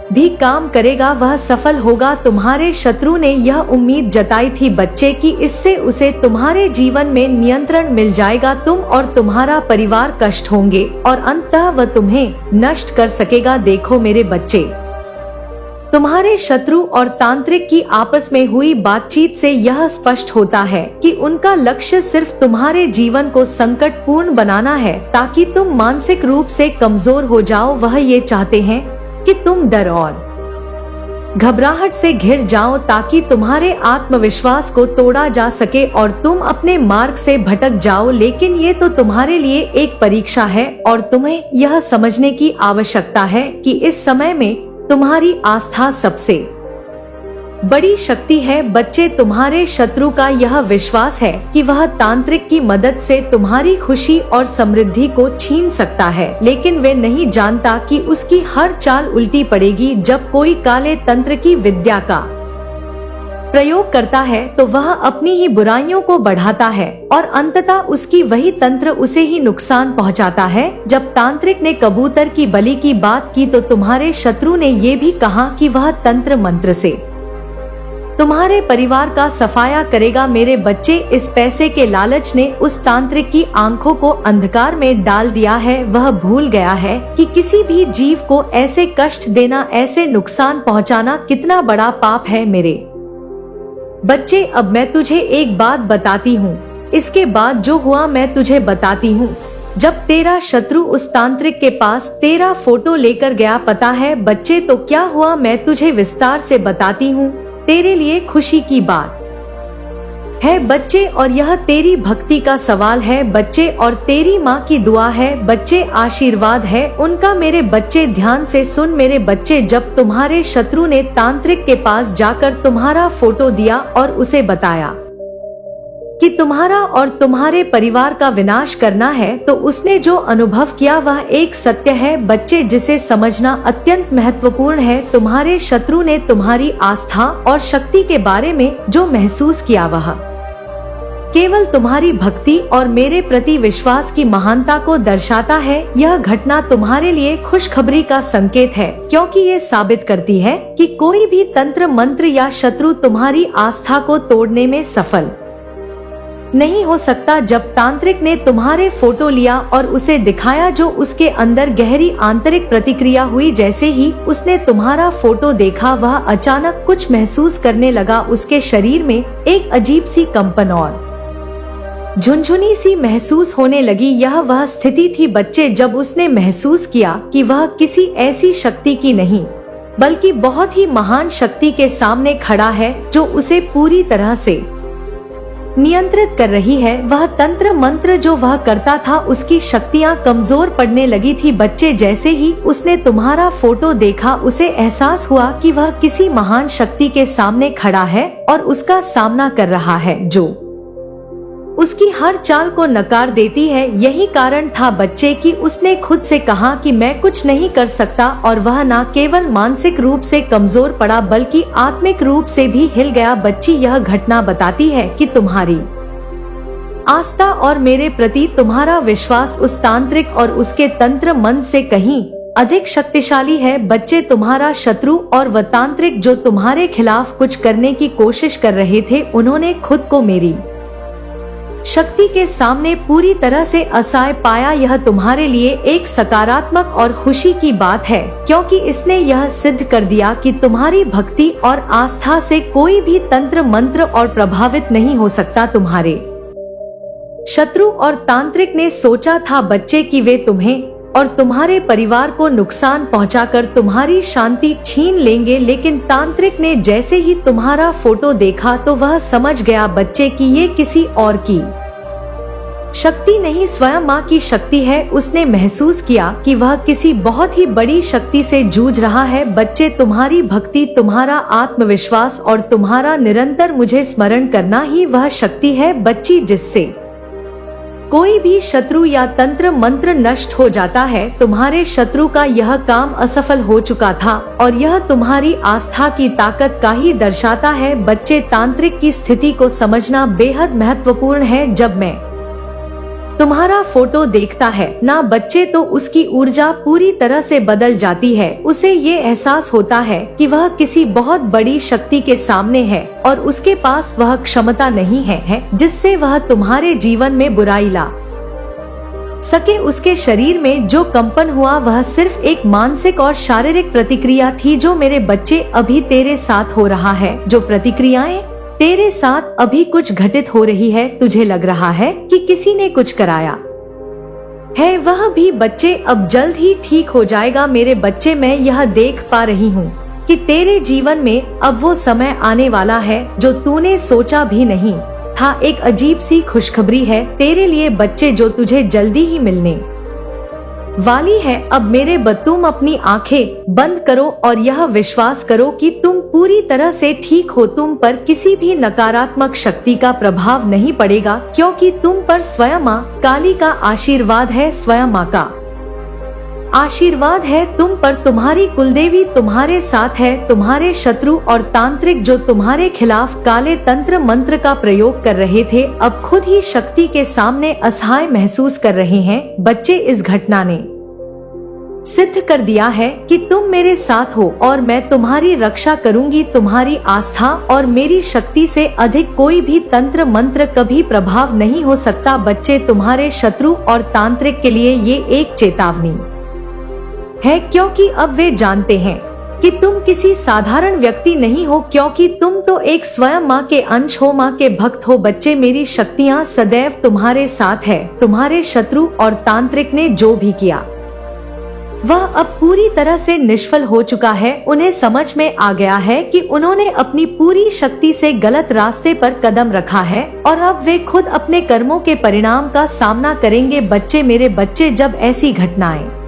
भी काम करेगा वह सफल होगा। तुम्हारे शत्रु ने यह उम्मीद जताई थी बच्चे कि इससे उसे तुम्हारे जीवन में नियंत्रण मिल जाएगा, तुम और तुम्हारा परिवार कष्ट होंगे और अंततः वह तुम्हें नष्ट कर सकेगा। देखो मेरे बच्चे, तुम्हारे शत्रु और तांत्रिक की आपस में हुई बातचीत से यह स्पष्ट होता है कि उनका लक्ष्य सिर्फ तुम्हारे जीवन को संकटपूर्ण बनाना है ताकि तुम मानसिक रूप से कमजोर हो जाओ। वह ये चाहते हैं कि तुम डर और घबराहट से घिर जाओ ताकि तुम्हारे आत्मविश्वास को तोड़ा जा सके और तुम अपने मार्ग से भटक जाओ। लेकिन ये तो तुम्हारे लिए एक परीक्षा है और तुम्हें यह समझने की आवश्यकता है कि इस समय में तुम्हारी आस्था सबसे बड़ी शक्ति है। बच्चे, तुम्हारे शत्रु का यह विश्वास है कि वह तांत्रिक की मदद से तुम्हारी खुशी और समृद्धि को छीन सकता है, लेकिन वे नहीं जानता कि उसकी हर चाल उल्टी पड़ेगी जब कोई काले तंत्र की विद्या का प्रयोग करता है तो वह अपनी ही बुराइयों को बढ़ाता है और अंततः उसकी वही तंत्र उसे ही नुकसान पहुंचाता है। जब तांत्रिक ने कबूतर की बलि की बात की तो तुम्हारे शत्रु ने ये भी कहा कि वह तंत्र मंत्र से तुम्हारे परिवार का सफाया करेगा। मेरे बच्चे, इस पैसे के लालच ने उस तांत्रिक की आंखों को अंधकार में डाल दिया है। वह भूल गया है कि किसी भी जीव को ऐसे कष्ट देना, ऐसे नुकसान पहुंचाना कितना बड़ा पाप है। मेरे बच्चे, अब मैं तुझे एक बात बताती हूँ, इसके बाद जो हुआ मैं तुझे बताती हूँ। जब तेरा शत्रु उस तांत्रिक के पास तेरा फोटो लेकर गया, पता है बच्चे तो क्या हुआ, मैं तुझे विस्तार से बताती हूँ। तेरे लिए खुशी की बात है बच्चे, और यह तेरी भक्ति का सवाल है बच्चे, और तेरी माँ की दुआ है बच्चे, आशीर्वाद है उनका। मेरे बच्चे ध्यान से सुन मेरे बच्चे, जब तुम्हारे शत्रु ने तांत्रिक के पास जाकर तुम्हारा फोटो दिया और उसे बताया कि तुम्हारा और तुम्हारे परिवार का विनाश करना है, तो उसने जो अनुभव किया वह एक सत्य है बच्चे, जिसे समझना अत्यंत महत्वपूर्ण है। तुम्हारे शत्रु ने तुम्हारी आस्था और शक्ति के बारे में जो महसूस किया वह केवल तुम्हारी भक्ति और मेरे प्रति विश्वास की महानता को दर्शाता है। यह घटना तुम्हारे लिए खुशखबरी का संकेत है, क्योंकि ये साबित करती है कि कोई भी तंत्र मंत्र या शत्रु तुम्हारी आस्था को तोड़ने में सफल नहीं हो सकता। जब तांत्रिक ने तुम्हारे फोटो लिया और उसे दिखाया, जो उसके अंदर गहरी आंतरिक प्रतिक्रिया हुई। जैसे ही उसने तुम्हारा फोटो देखा, वह अचानक कुछ महसूस करने लगा। उसके शरीर में एक अजीब सी कंपन और झुनझुनी सी महसूस होने लगी। यह वह स्थिति थी बच्चे जब उसने महसूस किया कि वह किसी ऐसी शक्ति की नहीं बल्कि बहुत ही महान शक्ति के सामने खड़ा है, जो उसे पूरी तरह से नियंत्रित कर रही है। वह तंत्र मंत्र जो वह करता था, उसकी शक्तियां कमजोर पड़ने लगी थी बच्चे। जैसे ही उसने तुम्हारा फोटो देखा, उसे एहसास हुआ कि वह किसी महान शक्ति के सामने खड़ा है और उसका सामना कर रहा है, जो उसकी हर चाल को नकार देती है। यही कारण था बच्चे कि उसने खुद से कहा कि मैं कुछ नहीं कर सकता, और वह न केवल मानसिक रूप से कमजोर पड़ा बल्कि आत्मिक रूप से भी हिल गया। बच्ची, यह घटना बताती है कि तुम्हारी आस्था और मेरे प्रति तुम्हारा विश्वास उस तांत्रिक और उसके तंत्र मंत्र से कहीं अधिक शक्तिशाली है बच्चे। तुम्हारा शत्रु और वह तांत्रिक जो तुम्हारे खिलाफ कुछ करने की कोशिश कर रहे थे, उन्होंने खुद को मेरी शक्ति के सामने पूरी तरह से असहाय पाया। यह तुम्हारे लिए एक सकारात्मक और खुशी की बात है, क्योंकि इसने यह सिद्ध कर दिया कि तुम्हारी भक्ति और आस्था से कोई भी तंत्र मंत्र और प्रभावित नहीं हो सकता। तुम्हारे शत्रु और तांत्रिक ने सोचा था बच्चे कि वे तुम्हें और तुम्हारे परिवार को नुकसान पहुंचाकर तुम्हारी शांति छीन लेंगे, लेकिन तांत्रिक ने जैसे ही तुम्हारा फोटो देखा तो वह समझ गया बच्चे कि ये किसी और की शक्ति नहीं, स्वयं माँ की शक्ति है। उसने महसूस किया कि वह किसी बहुत ही बड़ी शक्ति से जूझ रहा है बच्चे। तुम्हारी भक्ति, तुम्हारा आत्मविश्वास और तुम्हारा निरंतर मुझे स्मरण करना ही वह शक्ति है बच्ची, जिससे कोई भी शत्रु या तंत्र मंत्र नष्ट हो जाता है। तुम्हारे शत्रु का यह काम असफल हो चुका था और यह तुम्हारी आस्था की ताकत का ही दर्शाता है बच्चे। तांत्रिक की स्थिति को समझना बेहद महत्वपूर्ण है। जब मैं तुम्हारा फोटो देखता है ना बच्चे, तो उसकी ऊर्जा पूरी तरह से बदल जाती है। उसे ये एहसास होता है कि वह किसी बहुत बड़ी शक्ति के सामने है और उसके पास वह क्षमता नहीं है जिससे वह तुम्हारे जीवन में बुराई ला सके। उसके शरीर में जो कंपन हुआ वह सिर्फ एक मानसिक और शारीरिक प्रतिक्रिया थी, जो मेरे बच्चे अभी तेरे साथ हो रहा है। जो प्रतिक्रियाएं तेरे साथ अभी कुछ घटित हो रही है, तुझे लग रहा है कि किसी ने कुछ कराया है, वह भी बच्चे अब जल्द ही ठीक हो जाएगा। मेरे बच्चे, मैं यह देख पा रही हूँ कि तेरे जीवन में अब वो समय आने वाला है जो तूने सोचा भी नहीं था। एक अजीब सी खुशखबरी है तेरे लिए बच्चे, जो तुझे जल्दी ही मिलने वाली है। अब मेरे तुम अपनी आंखें बंद करो और यह विश्वास करो कि तुम पूरी तरह से ठीक हो। तुम पर किसी भी नकारात्मक शक्ति का प्रभाव नहीं पड़ेगा, क्योंकि तुम पर स्वयं माँ काली का आशीर्वाद है। स्वयं माँ का आशीर्वाद है तुम पर, तुम्हारी कुलदेवी तुम्हारे साथ है। तुम्हारे शत्रु और तांत्रिक जो तुम्हारे खिलाफ काले तंत्र मंत्र का प्रयोग कर रहे थे, अब खुद ही शक्ति के सामने असहाय महसूस कर रहे हैं। बच्चे, इस घटना ने सिद्ध कर दिया है कि तुम मेरे साथ हो और मैं तुम्हारी रक्षा करूंगी। तुम्हारी आस्था और मेरी शक्ति से अधिक कोई भी तंत्र मंत्र कभी प्रभाव नहीं हो सकता। बच्चे, तुम्हारे शत्रु और तांत्रिक के लिए ये एक चेतावनी है, क्योंकि अब वे जानते हैं कि तुम किसी साधारण व्यक्ति नहीं हो, क्योंकि तुम तो एक स्वयं माँ के अंश हो, माँ के भक्त हो। बच्चे, मेरी शक्तियाँ सदैव तुम्हारे साथ है। तुम्हारे शत्रु और तांत्रिक ने जो भी किया वह अब पूरी तरह से निष्फल हो चुका है। उन्हें समझ में आ गया है कि उन्होंने अपनी पूरी शक्ति से गलत रास्ते पर कदम रखा है और अब वे खुद अपने कर्मों के परिणाम का सामना करेंगे। बच्चे, मेरे बच्चे, जब ऐसी घटनाएं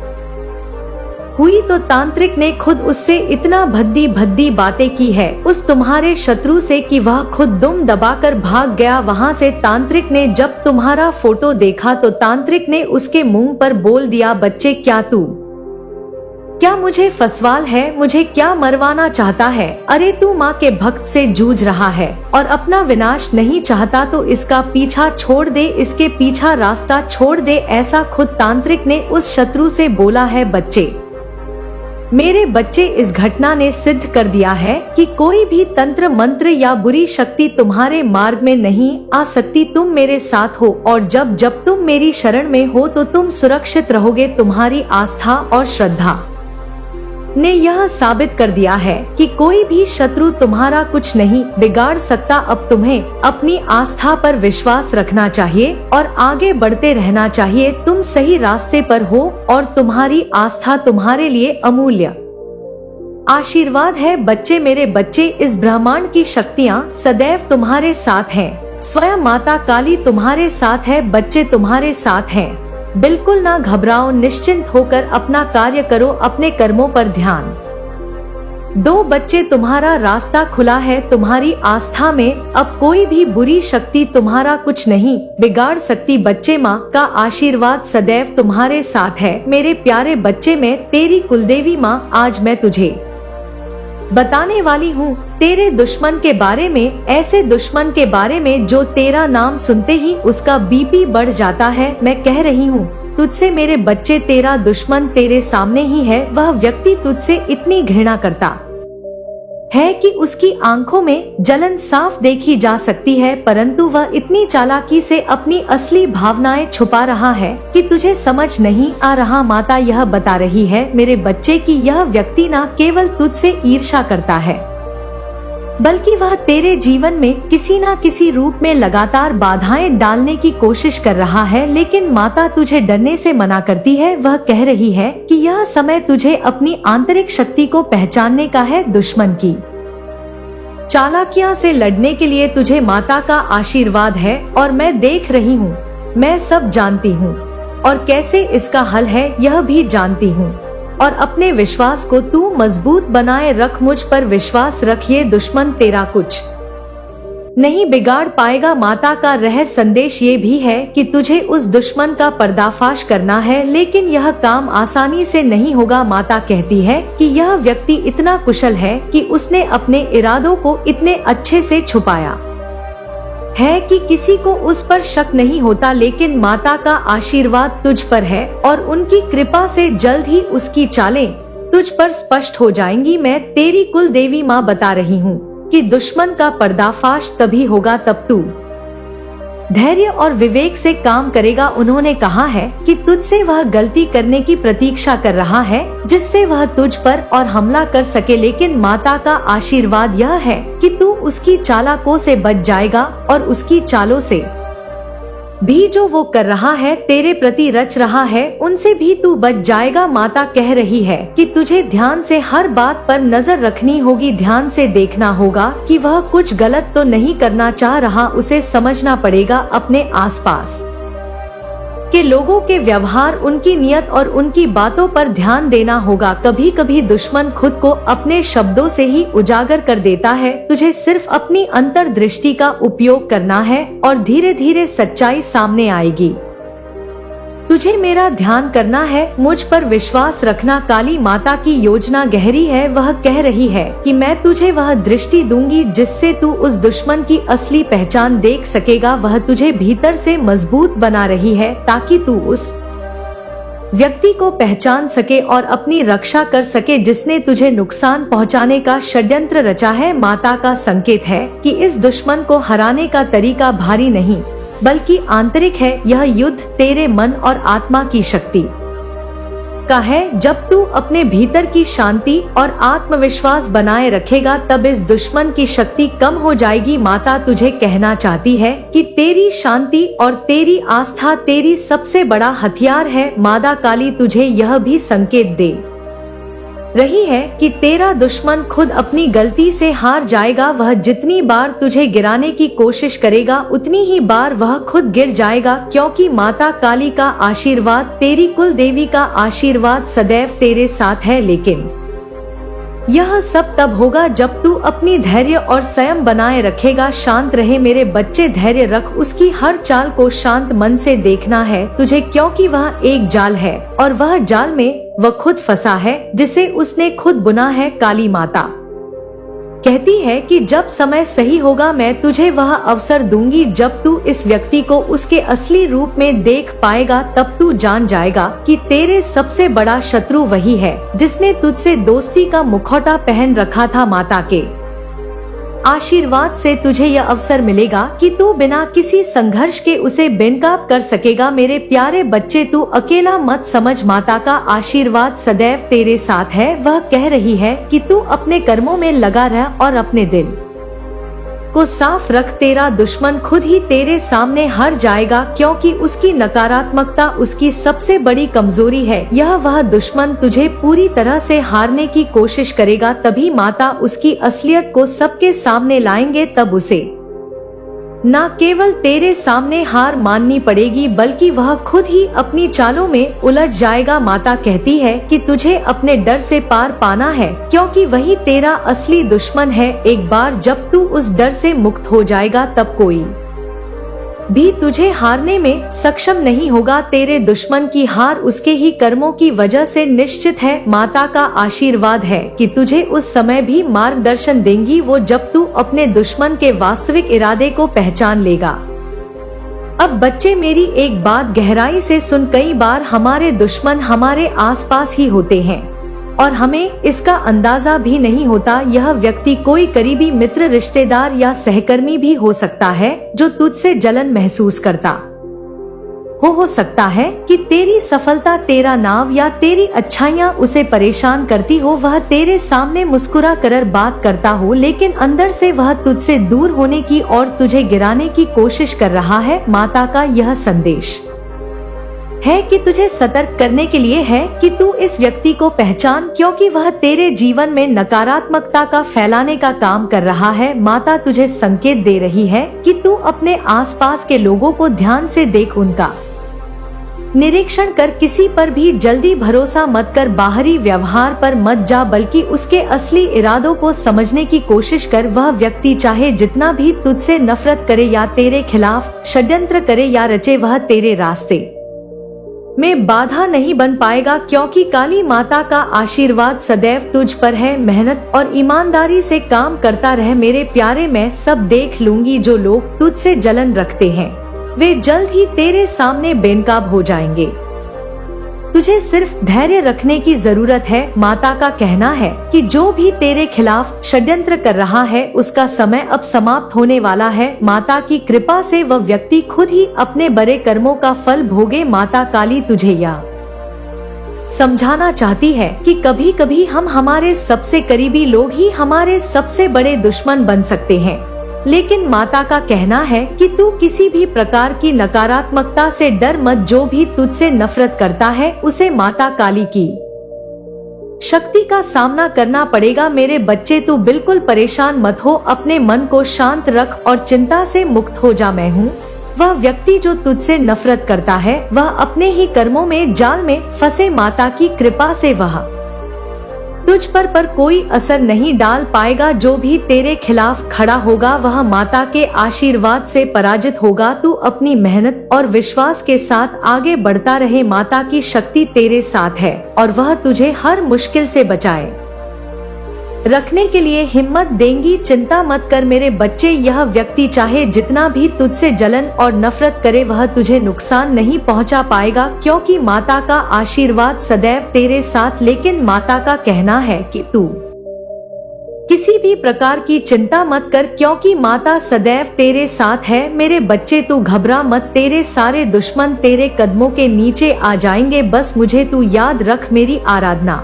हुई तो तांत्रिक ने खुद उससे इतना भद्दी भद्दी बातें की है उस तुम्हारे शत्रु से कि वह खुद दुम दबाकर भाग गया वहां से। तांत्रिक ने जब तुम्हारा फोटो देखा तो तांत्रिक ने उसके मुंह पर बोल दिया, बच्चे, क्या मुझे फसवाल है? मुझे क्या मरवाना चाहता है? अरे तू माँ के भक्त से जूझ रहा है और अपना विनाश नहीं चाहता तो इसका पीछा छोड़ दे, इसके पीछा रास्ता छोड़ दे। ऐसा खुद तांत्रिक ने उस शत्रु से बोला है। बच्चे, मेरे बच्चे, इस घटना ने सिद्ध कर दिया है कि कोई भी तंत्र मंत्र या बुरी शक्ति तुम्हारे मार्ग में नहीं आ सकती। तुम मेरे साथ हो और जब जब तुम मेरी शरण में हो तो तुम सुरक्षित रहोगे। तुम्हारी आस्था और श्रद्धा ने यह साबित कर दिया है कि कोई भी शत्रु तुम्हारा कुछ नहीं बिगाड़ सकता। अब तुम्हें अपनी आस्था पर विश्वास रखना चाहिए और आगे बढ़ते रहना चाहिए। तुम सही रास्ते पर हो और तुम्हारी आस्था तुम्हारे लिए अमूल्य आशीर्वाद है। बच्चे, मेरे बच्चे, इस ब्रह्मांड की शक्तियाँ सदैव तुम्हारे साथ हैं। स्वयं माता काली तुम्हारे साथ है। बच्चे, तुम्हारे साथ हैं। बिल्कुल ना घबराओ, निश्चिंत होकर अपना कार्य करो, अपने कर्मों पर ध्यान दो। बच्चे, तुम्हारा रास्ता खुला है। तुम्हारी आस्था में अब कोई भी बुरी शक्ति तुम्हारा कुछ नहीं बिगाड़ सकती। बच्चे, माँ का आशीर्वाद सदैव तुम्हारे साथ है। मेरे प्यारे बच्चे, मैं तेरी कुलदेवी माँ आज मैं तुझे बताने वाली हूँ तेरे दुश्मन के बारे में, ऐसे दुश्मन के बारे में जो तेरा नाम सुनते ही उसका बीपी बढ़ जाता है। मैं कह रही हूँ तुझसे मेरे बच्चे, तेरा दुश्मन तेरे सामने ही है। वह व्यक्ति तुझसे इतनी घृणा करता है कि उसकी आंखों में जलन साफ देखी जा सकती है, परंतु वह इतनी चालाकी से अपनी असली भावनाएं छुपा रहा है कि तुझे समझ नहीं आ रहा। माता यह बता रही है मेरे बच्चे कि यह व्यक्ति न केवल तुझसे ईर्ष्या करता है बल्कि वह तेरे जीवन में किसी न किसी रूप में लगातार बाधाएं डालने की कोशिश कर रहा है। लेकिन माता तुझे डरने से मना करती है। वह कह रही है कि यह समय तुझे अपनी आंतरिक शक्ति को पहचानने का है। दुश्मन की चालाकियां से लड़ने के लिए तुझे माता का आशीर्वाद है और मैं देख रही हूँ, मैं सब जानती हूँ और कैसे इसका हल है यह भी जानती हूँ। और अपने विश्वास को तू मजबूत बनाए रख, मुझ पर विश्वास रख, ये दुश्मन तेरा कुछ नहीं बिगाड़ पाएगा। माता का रहस्य संदेश ये भी है कि तुझे उस दुश्मन का पर्दाफाश करना है, लेकिन यह काम आसानी से नहीं होगा। माता कहती है कि यह व्यक्ति इतना कुशल है कि उसने अपने इरादों को इतने अच्छे से छुपाया है कि किसी को उस पर शक नहीं होता। लेकिन माता का आशीर्वाद तुझ पर है और उनकी कृपा से जल्द ही उसकी चालें तुझ पर स्पष्ट हो जाएंगी। मैं तेरी कुल देवी माँ बता रही हूँ कि दुश्मन का पर्दाफाश तभी होगा तब तू धैर्य और विवेक से काम करेगा। उन्होंने कहा है कि तुझसे वह गलती करने की प्रतीक्षा कर रहा है जिससे वह तुझ पर और हमला कर सके, लेकिन माता का आशीर्वाद यह है कि तू उसकी चालाकों से बच जाएगा और उसकी चालों से भी जो वो कर रहा है तेरे प्रति रच रहा है उनसे भी तू बच जाएगा। माता कह रही है कि तुझे ध्यान से हर बात पर नजर रखनी होगी, ध्यान से देखना होगा कि वह कुछ गलत तो नहीं करना चाह रहा। उसे समझना पड़ेगा अपने आसपास के लोगों के व्यवहार, उनकी नियत और उनकी बातों पर ध्यान देना होगा। कभी कभी दुश्मन खुद को अपने शब्दों से ही उजागर कर देता है। तुझे सिर्फ अपनी अंतर्दृष्टि का उपयोग करना है और धीरे धीरे सच्चाई सामने आएगी। तुझे मेरा ध्यान करना है, मुझ पर विश्वास रखना। काली माता की योजना गहरी है। वह कह रही है कि मैं तुझे वह दृष्टि दूंगी जिससे तू उस दुश्मन की असली पहचान देख सकेगा। वह तुझे भीतर से मजबूत बना रही है ताकि तू उस व्यक्ति को पहचान सके और अपनी रक्षा कर सके जिसने तुझे नुकसान पहुंचाने का षड्यंत्र रचा है। माता का संकेत है कि इस दुश्मन को हराने का तरीका भारी नहीं बल्कि आंतरिक है। यह युद्ध तेरे मन और आत्मा की शक्ति का है। जब तू अपने भीतर की शांति और आत्मविश्वास बनाए रखेगा तब इस दुश्मन की शक्ति कम हो जाएगी। माता तुझे कहना चाहती है कि तेरी शांति और तेरी आस्था तेरी सबसे बड़ा हथियार है। माता काली तुझे यह भी संकेत दे रही है कि तेरा दुश्मन खुद अपनी गलती से हार जाएगा। वह जितनी बार तुझे गिराने की कोशिश करेगा उतनी ही बार वह खुद गिर जाएगा, क्योंकि माता काली का आशीर्वाद, तेरी कुल देवी का आशीर्वाद सदैव तेरे साथ है। लेकिन यह सब तब होगा जब तू अपनी धैर्य और संयम बनाए रखेगा। शांत रहे मेरे बच्चे, धैर्य रख। उसकी हर चाल को शांत मन से देखना है तुझे, क्योंकि वह एक जाल है और वह जाल में वह खुद फंसा है जिसे उसने खुद बुना है। काली माता कहती है कि जब समय सही होगा मैं तुझे वह अवसर दूंगी। जब तू इस व्यक्ति को उसके असली रूप में देख पाएगा तब तू जान जाएगा कि तेरे सबसे बड़ा शत्रु वही है जिसने तुझसे दोस्ती का मुखौटा पहन रखा था। माता के आशीर्वाद से तुझे यह अवसर मिलेगा कि तू बिना किसी संघर्ष के उसे बेनकाब कर सकेगा। मेरे प्यारे बच्चे, तू अकेला मत समझ, माता का आशीर्वाद सदैव तेरे साथ है। वह कह रही है कि तू अपने कर्मों में लगा रह और अपने दिल को साफ रख। तेरा दुश्मन खुद ही तेरे सामने हार जाएगा, क्योंकि उसकी नकारात्मकता उसकी सबसे बड़ी कमजोरी है। यह वह दुश्मन तुझे पूरी तरह से हारने की कोशिश करेगा, तभी माता उसकी असलियत को सबके सामने लाएंगे। तब उसे न केवल तेरे सामने हार माननी पड़ेगी बल्कि वह खुद ही अपनी चालों में उलझ जाएगा। माता कहती है कि तुझे अपने डर से पार पाना है, क्योंकि वही तेरा असली दुश्मन है। एक बार जब तू उस डर से मुक्त हो जाएगा तब कोई भी तुझे हारने में सक्षम नहीं होगा। तेरे दुश्मन की हार उसके ही कर्मों की वजह से निश्चित है। माता का आशीर्वाद है कि तुझे उस समय भी मार्गदर्शन देंगी वो जब तू अपने दुश्मन के वास्तविक इरादे को पहचान लेगा। अब बच्चे, मेरी एक बात गहराई से सुन। कई बार हमारे दुश्मन हमारे आसपास ही होते हैं और हमें इसका अंदाजा भी नहीं होता। यह व्यक्ति कोई करीबी मित्र, रिश्तेदार या सहकर्मी भी हो सकता है जो तुझसे जलन महसूस करता हो सकता है कि तेरी सफलता, तेरा नाम या तेरी अच्छाइयाँ उसे परेशान करती हो। वह तेरे सामने मुस्कुरा कर बात करता हो, लेकिन अंदर से वह तुझसे दूर होने की और तुझे गिराने की कोशिश कर रहा है। माता का यह संदेश है कि तुझे सतर्क करने के लिए है कि तू इस व्यक्ति को पहचान, क्योंकि वह तेरे जीवन में नकारात्मकता का फैलाने का काम कर रहा है। माता तुझे संकेत दे रही है कि तू अपने आसपास के लोगों को ध्यान से देख, उनका निरीक्षण कर। किसी पर भी जल्दी भरोसा मत कर, बाहरी व्यवहार पर मत जा, बल्कि उसके असली इरादों को समझने की कोशिश कर। वह व्यक्ति चाहे जितना भी तुझसे नफरत करे या तेरे खिलाफ षड्यंत्र करे या रचे, वह तेरे रास्ते में बाधा नहीं बन पाएगा, क्योंकि काली माता का आशीर्वाद सदैव तुझ पर है। मेहनत और ईमानदारी से काम करता रह मेरे प्यारे, मैं सब देख लूंगी। जो लोग तुझसे जलन रखते हैं वे जल्द ही तेरे सामने बेनकाब हो जाएंगे। तुझे सिर्फ धैर्य रखने की जरूरत है। माता का कहना है कि जो भी तेरे खिलाफ षड्यंत्र कर रहा है उसका समय अब समाप्त होने वाला है। माता की कृपा से वह व्यक्ति खुद ही अपने बड़े कर्मों का फल भोगे। माता काली तुझे यह समझाना चाहती है कि कभी कभी हम हमारे सबसे करीबी लोग ही हमारे सबसे बड़े दुश्मन बन सकते हैं, लेकिन माता का कहना है कि तू किसी भी प्रकार की नकारात्मकता से डर मत। जो भी तुझसे नफरत करता है उसे माता काली की शक्ति का सामना करना पड़ेगा। मेरे बच्चे, तू बिल्कुल परेशान मत हो, अपने मन को शांत रख और चिंता से मुक्त हो जा। मैं हूँ वह व्यक्ति जो तुझसे नफरत करता है, वह अपने ही कर्मों में जाल में फंसे। माता की कृपा से वह तुझ पर कोई असर नहीं डाल पाएगा। जो भी तेरे खिलाफ खड़ा होगा वह माता के आशीर्वाद से पराजित होगा। तू अपनी मेहनत और विश्वास के साथ आगे बढ़ता रहे। माता की शक्ति तेरे साथ है और वह तुझे हर मुश्किल से बचाए रखने के लिए हिम्मत देंगी। चिंता मत कर मेरे बच्चे, यह व्यक्ति चाहे जितना भी तुझसे जलन और नफरत करे वह तुझे नुकसान नहीं पहुंचा पाएगा, क्योंकि माता का आशीर्वाद सदैव तेरे साथ। लेकिन माता का कहना है कि तू किसी भी प्रकार की चिंता मत कर, क्योंकि माता सदैव तेरे साथ है। मेरे बच्चे तू घबरा मत, तेरे सारे दुश्मन तेरे कदमों के नीचे आ जाएंगे। बस मुझे तू याद रख, मेरी आराधना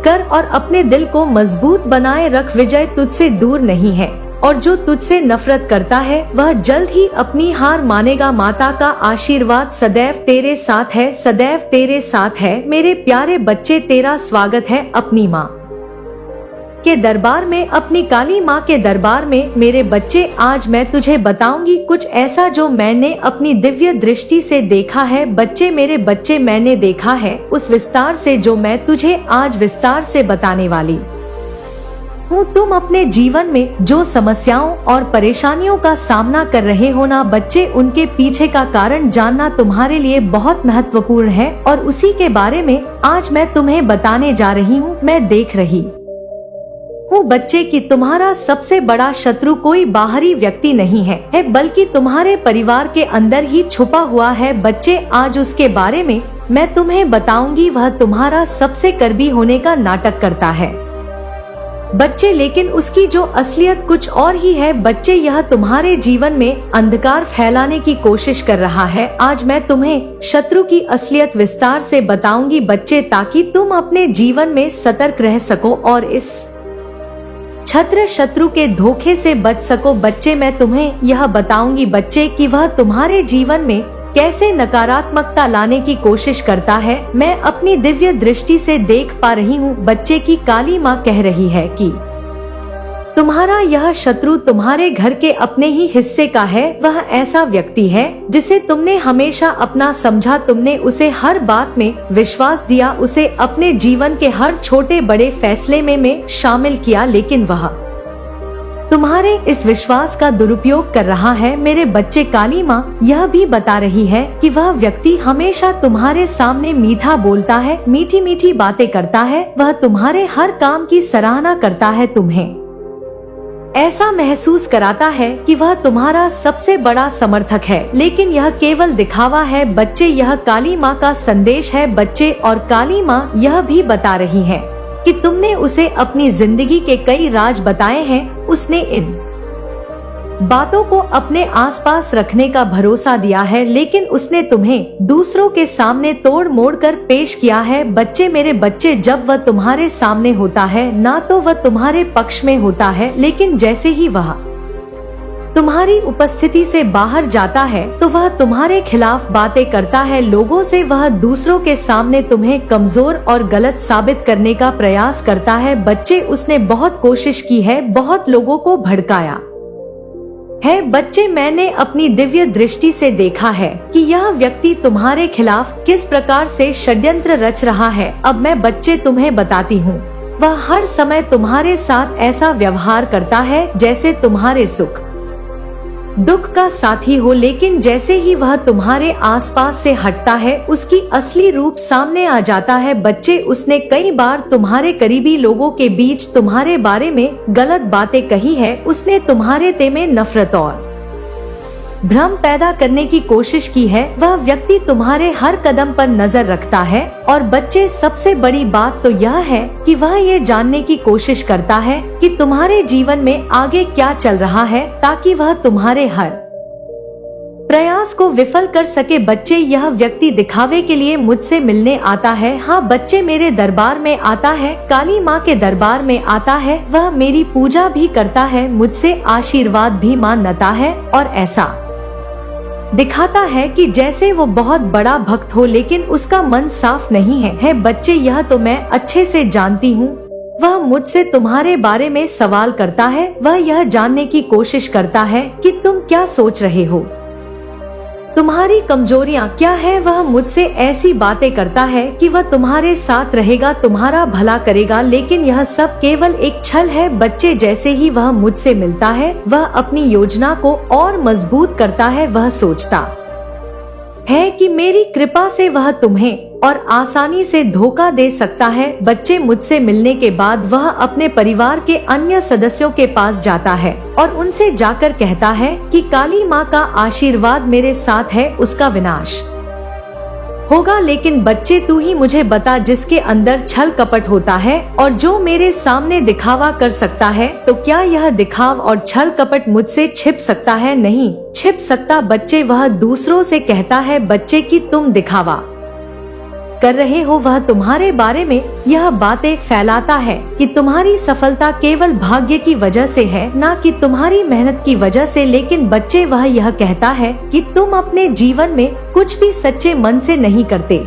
कर और अपने दिल को मजबूत बनाए रख। विजय तुझसे दूर नहीं है और जो तुझसे नफरत करता है वह जल्द ही अपनी हार मानेगा। माता का आशीर्वाद सदैव तेरे साथ है, सदैव तेरे साथ है। मेरे प्यारे बच्चे, तेरा स्वागत है अपनी माँ के दरबार में, अपनी काली माँ के दरबार में। मेरे बच्चे, आज मैं तुझे बताऊंगी कुछ ऐसा जो मैंने अपनी दिव्य दृष्टि से देखा है। बच्चे, मेरे बच्चे, मैंने देखा है उस विस्तार से जो मैं तुझे आज विस्तार से बताने वाली हूँ। तुम अपने जीवन में जो समस्याओं और परेशानियों का सामना कर रहे हो ना बच्चे, उनके पीछे का कारण जानना तुम्हारे लिए बहुत महत्वपूर्ण है और उसी के बारे में आज मैं तुम्हें बताने जा रही हूँ। मैं देख रही हूँ बच्चे कि तुम्हारा सबसे बड़ा शत्रु कोई बाहरी व्यक्ति नहीं है, बल्कि तुम्हारे परिवार के अंदर ही छुपा हुआ है। बच्चे, आज उसके बारे में मैं तुम्हें बताऊंगी। वह तुम्हारा सबसे कर्मी होने का नाटक करता है बच्चे, लेकिन उसकी जो असलियत कुछ और ही है। बच्चे, यह तुम्हारे जीवन में अंधकार फैलाने की कोशिश कर रहा है। आज मैं तुम्हें शत्रु की असलियत विस्तार से बताऊंगी बच्चे, ताकि तुम अपने जीवन में सतर्क रह सको और इस छत्र शत्रु के धोखे से बच सको। बच्चे, मैं तुम्हें यह बताऊंगी बच्चे कि वह तुम्हारे जीवन में कैसे नकारात्मकता लाने की कोशिश करता है। मैं अपनी दिव्य दृष्टि से देख पा रही हूँ बच्चे की काली माँ कह रही है कि तुम्हारा यह शत्रु तुम्हारे घर के अपने ही हिस्से का है। वह ऐसा व्यक्ति है जिसे तुमने हमेशा अपना समझा। तुमने उसे हर बात में विश्वास दिया, उसे अपने जीवन के हर छोटे बड़े फैसले में शामिल किया, लेकिन वह तुम्हारे इस विश्वास का दुरुपयोग कर रहा है। मेरे बच्चे, काली माँ यह भी बता रही है कि वह व्यक्ति हमेशा तुम्हारे सामने मीठा बोलता है, मीठी मीठी बातें करता है। वह तुम्हारे हर काम की सराहना करता है, तुम्हें ऐसा महसूस कराता है कि वह तुम्हारा सबसे बड़ा समर्थक है, लेकिन यह केवल दिखावा है बच्चे। यह काली माँ का संदेश है बच्चे, और काली माँ यह भी बता रही है कि तुमने उसे अपनी जिंदगी के कई राज बताए हैं। उसने इन बातों को अपने आसपास रखने का भरोसा दिया है, लेकिन उसने तुम्हें दूसरों के सामने तोड़ मोड़ कर पेश किया है। बच्चे, मेरे बच्चे, जब वह तुम्हारे सामने होता है ना तो वह तुम्हारे पक्ष में होता है, लेकिन जैसे ही वह तुम्हारी उपस्थिति से बाहर जाता है तो वह तुम्हारे खिलाफ बातें करता है लोगों से। वह दूसरों के सामने तुम्हें कमजोर और गलत साबित करने का प्रयास करता है बच्चे। उसने बहुत कोशिश की है, बहुत लोगों को भड़काया है बच्चे। मैंने अपनी दिव्य दृष्टि से देखा है कि यह व्यक्ति तुम्हारे खिलाफ किस प्रकार से षड्यंत्र रच रहा है। अब मैं बच्चे तुम्हें बताती हूँ। वह हर समय तुम्हारे साथ ऐसा व्यवहार करता है जैसे तुम्हारे सुख दुख का साथी हो, लेकिन जैसे ही वह तुम्हारे आसपास से हटता है उसकी असली रूप सामने आ जाता है बच्चे। उसने कई बार तुम्हारे करीबी लोगों के बीच तुम्हारे बारे में गलत बातें कही है। उसने तुम्हारे ते में नफरत और भ्रम पैदा करने की कोशिश की है। वह व्यक्ति तुम्हारे हर कदम पर नजर रखता है और बच्चे, सबसे बड़ी बात तो यह है कि वह ये जानने की कोशिश करता है कि तुम्हारे जीवन में आगे क्या चल रहा है, ताकि वह तुम्हारे हर प्रयास को विफल कर सके बच्चे। यह व्यक्ति दिखावे के लिए मुझसे मिलने आता है। हाँ बच्चे, मेरे दरबार में आता है, काली माँ के दरबार में आता है। वह मेरी पूजा भी करता है, मुझसे आशीर्वाद भी मांगता है और ऐसा दिखाता है कि जैसे वो बहुत बड़ा भक्त हो, लेकिन उसका मन साफ नहीं है बच्चे। यह तो मैं अच्छे से जानती हूँ। वह मुझसे तुम्हारे बारे में सवाल करता है। वह यह जानने की कोशिश करता है कि तुम क्या सोच रहे हो। तुम्हारी कमजोरियां क्या है? वह मुझसे ऐसी बातें करता है कि वह तुम्हारे साथ रहेगा, तुम्हारा भला करेगा, लेकिन यह सब केवल एक छल है। बच्चे, जैसे ही वह मुझसे मिलता है वह अपनी योजना को और मजबूत करता है। वह सोचता है कि मेरी कृपा से वह तुम्हें और आसानी से धोखा दे सकता है। बच्चे, मुझसे मिलने के बाद वह अपने परिवार के अन्य सदस्यों के पास जाता है और उनसे जाकर कहता है कि काली माँ का आशीर्वाद मेरे साथ है, उसका विनाश होगा। लेकिन बच्चे, तू ही मुझे बता, जिसके अंदर छल कपट होता है और जो मेरे सामने दिखावा कर सकता है, तो क्या यह दिखाव और छल कपट मुझसे छिप सकता है? नहीं छिप सकता। बच्चे, वह दूसरों से कहता है बच्चे कि तुम दिखावा कर रहे हो। वह तुम्हारे बारे में यह बातें फैलाता है कि तुम्हारी सफलता केवल भाग्य की वजह से है, ना कि तुम्हारी मेहनत की वजह से। लेकिन बच्चे, वह यह कहता है कि तुम अपने जीवन में कुछ भी सच्चे मन से नहीं करते।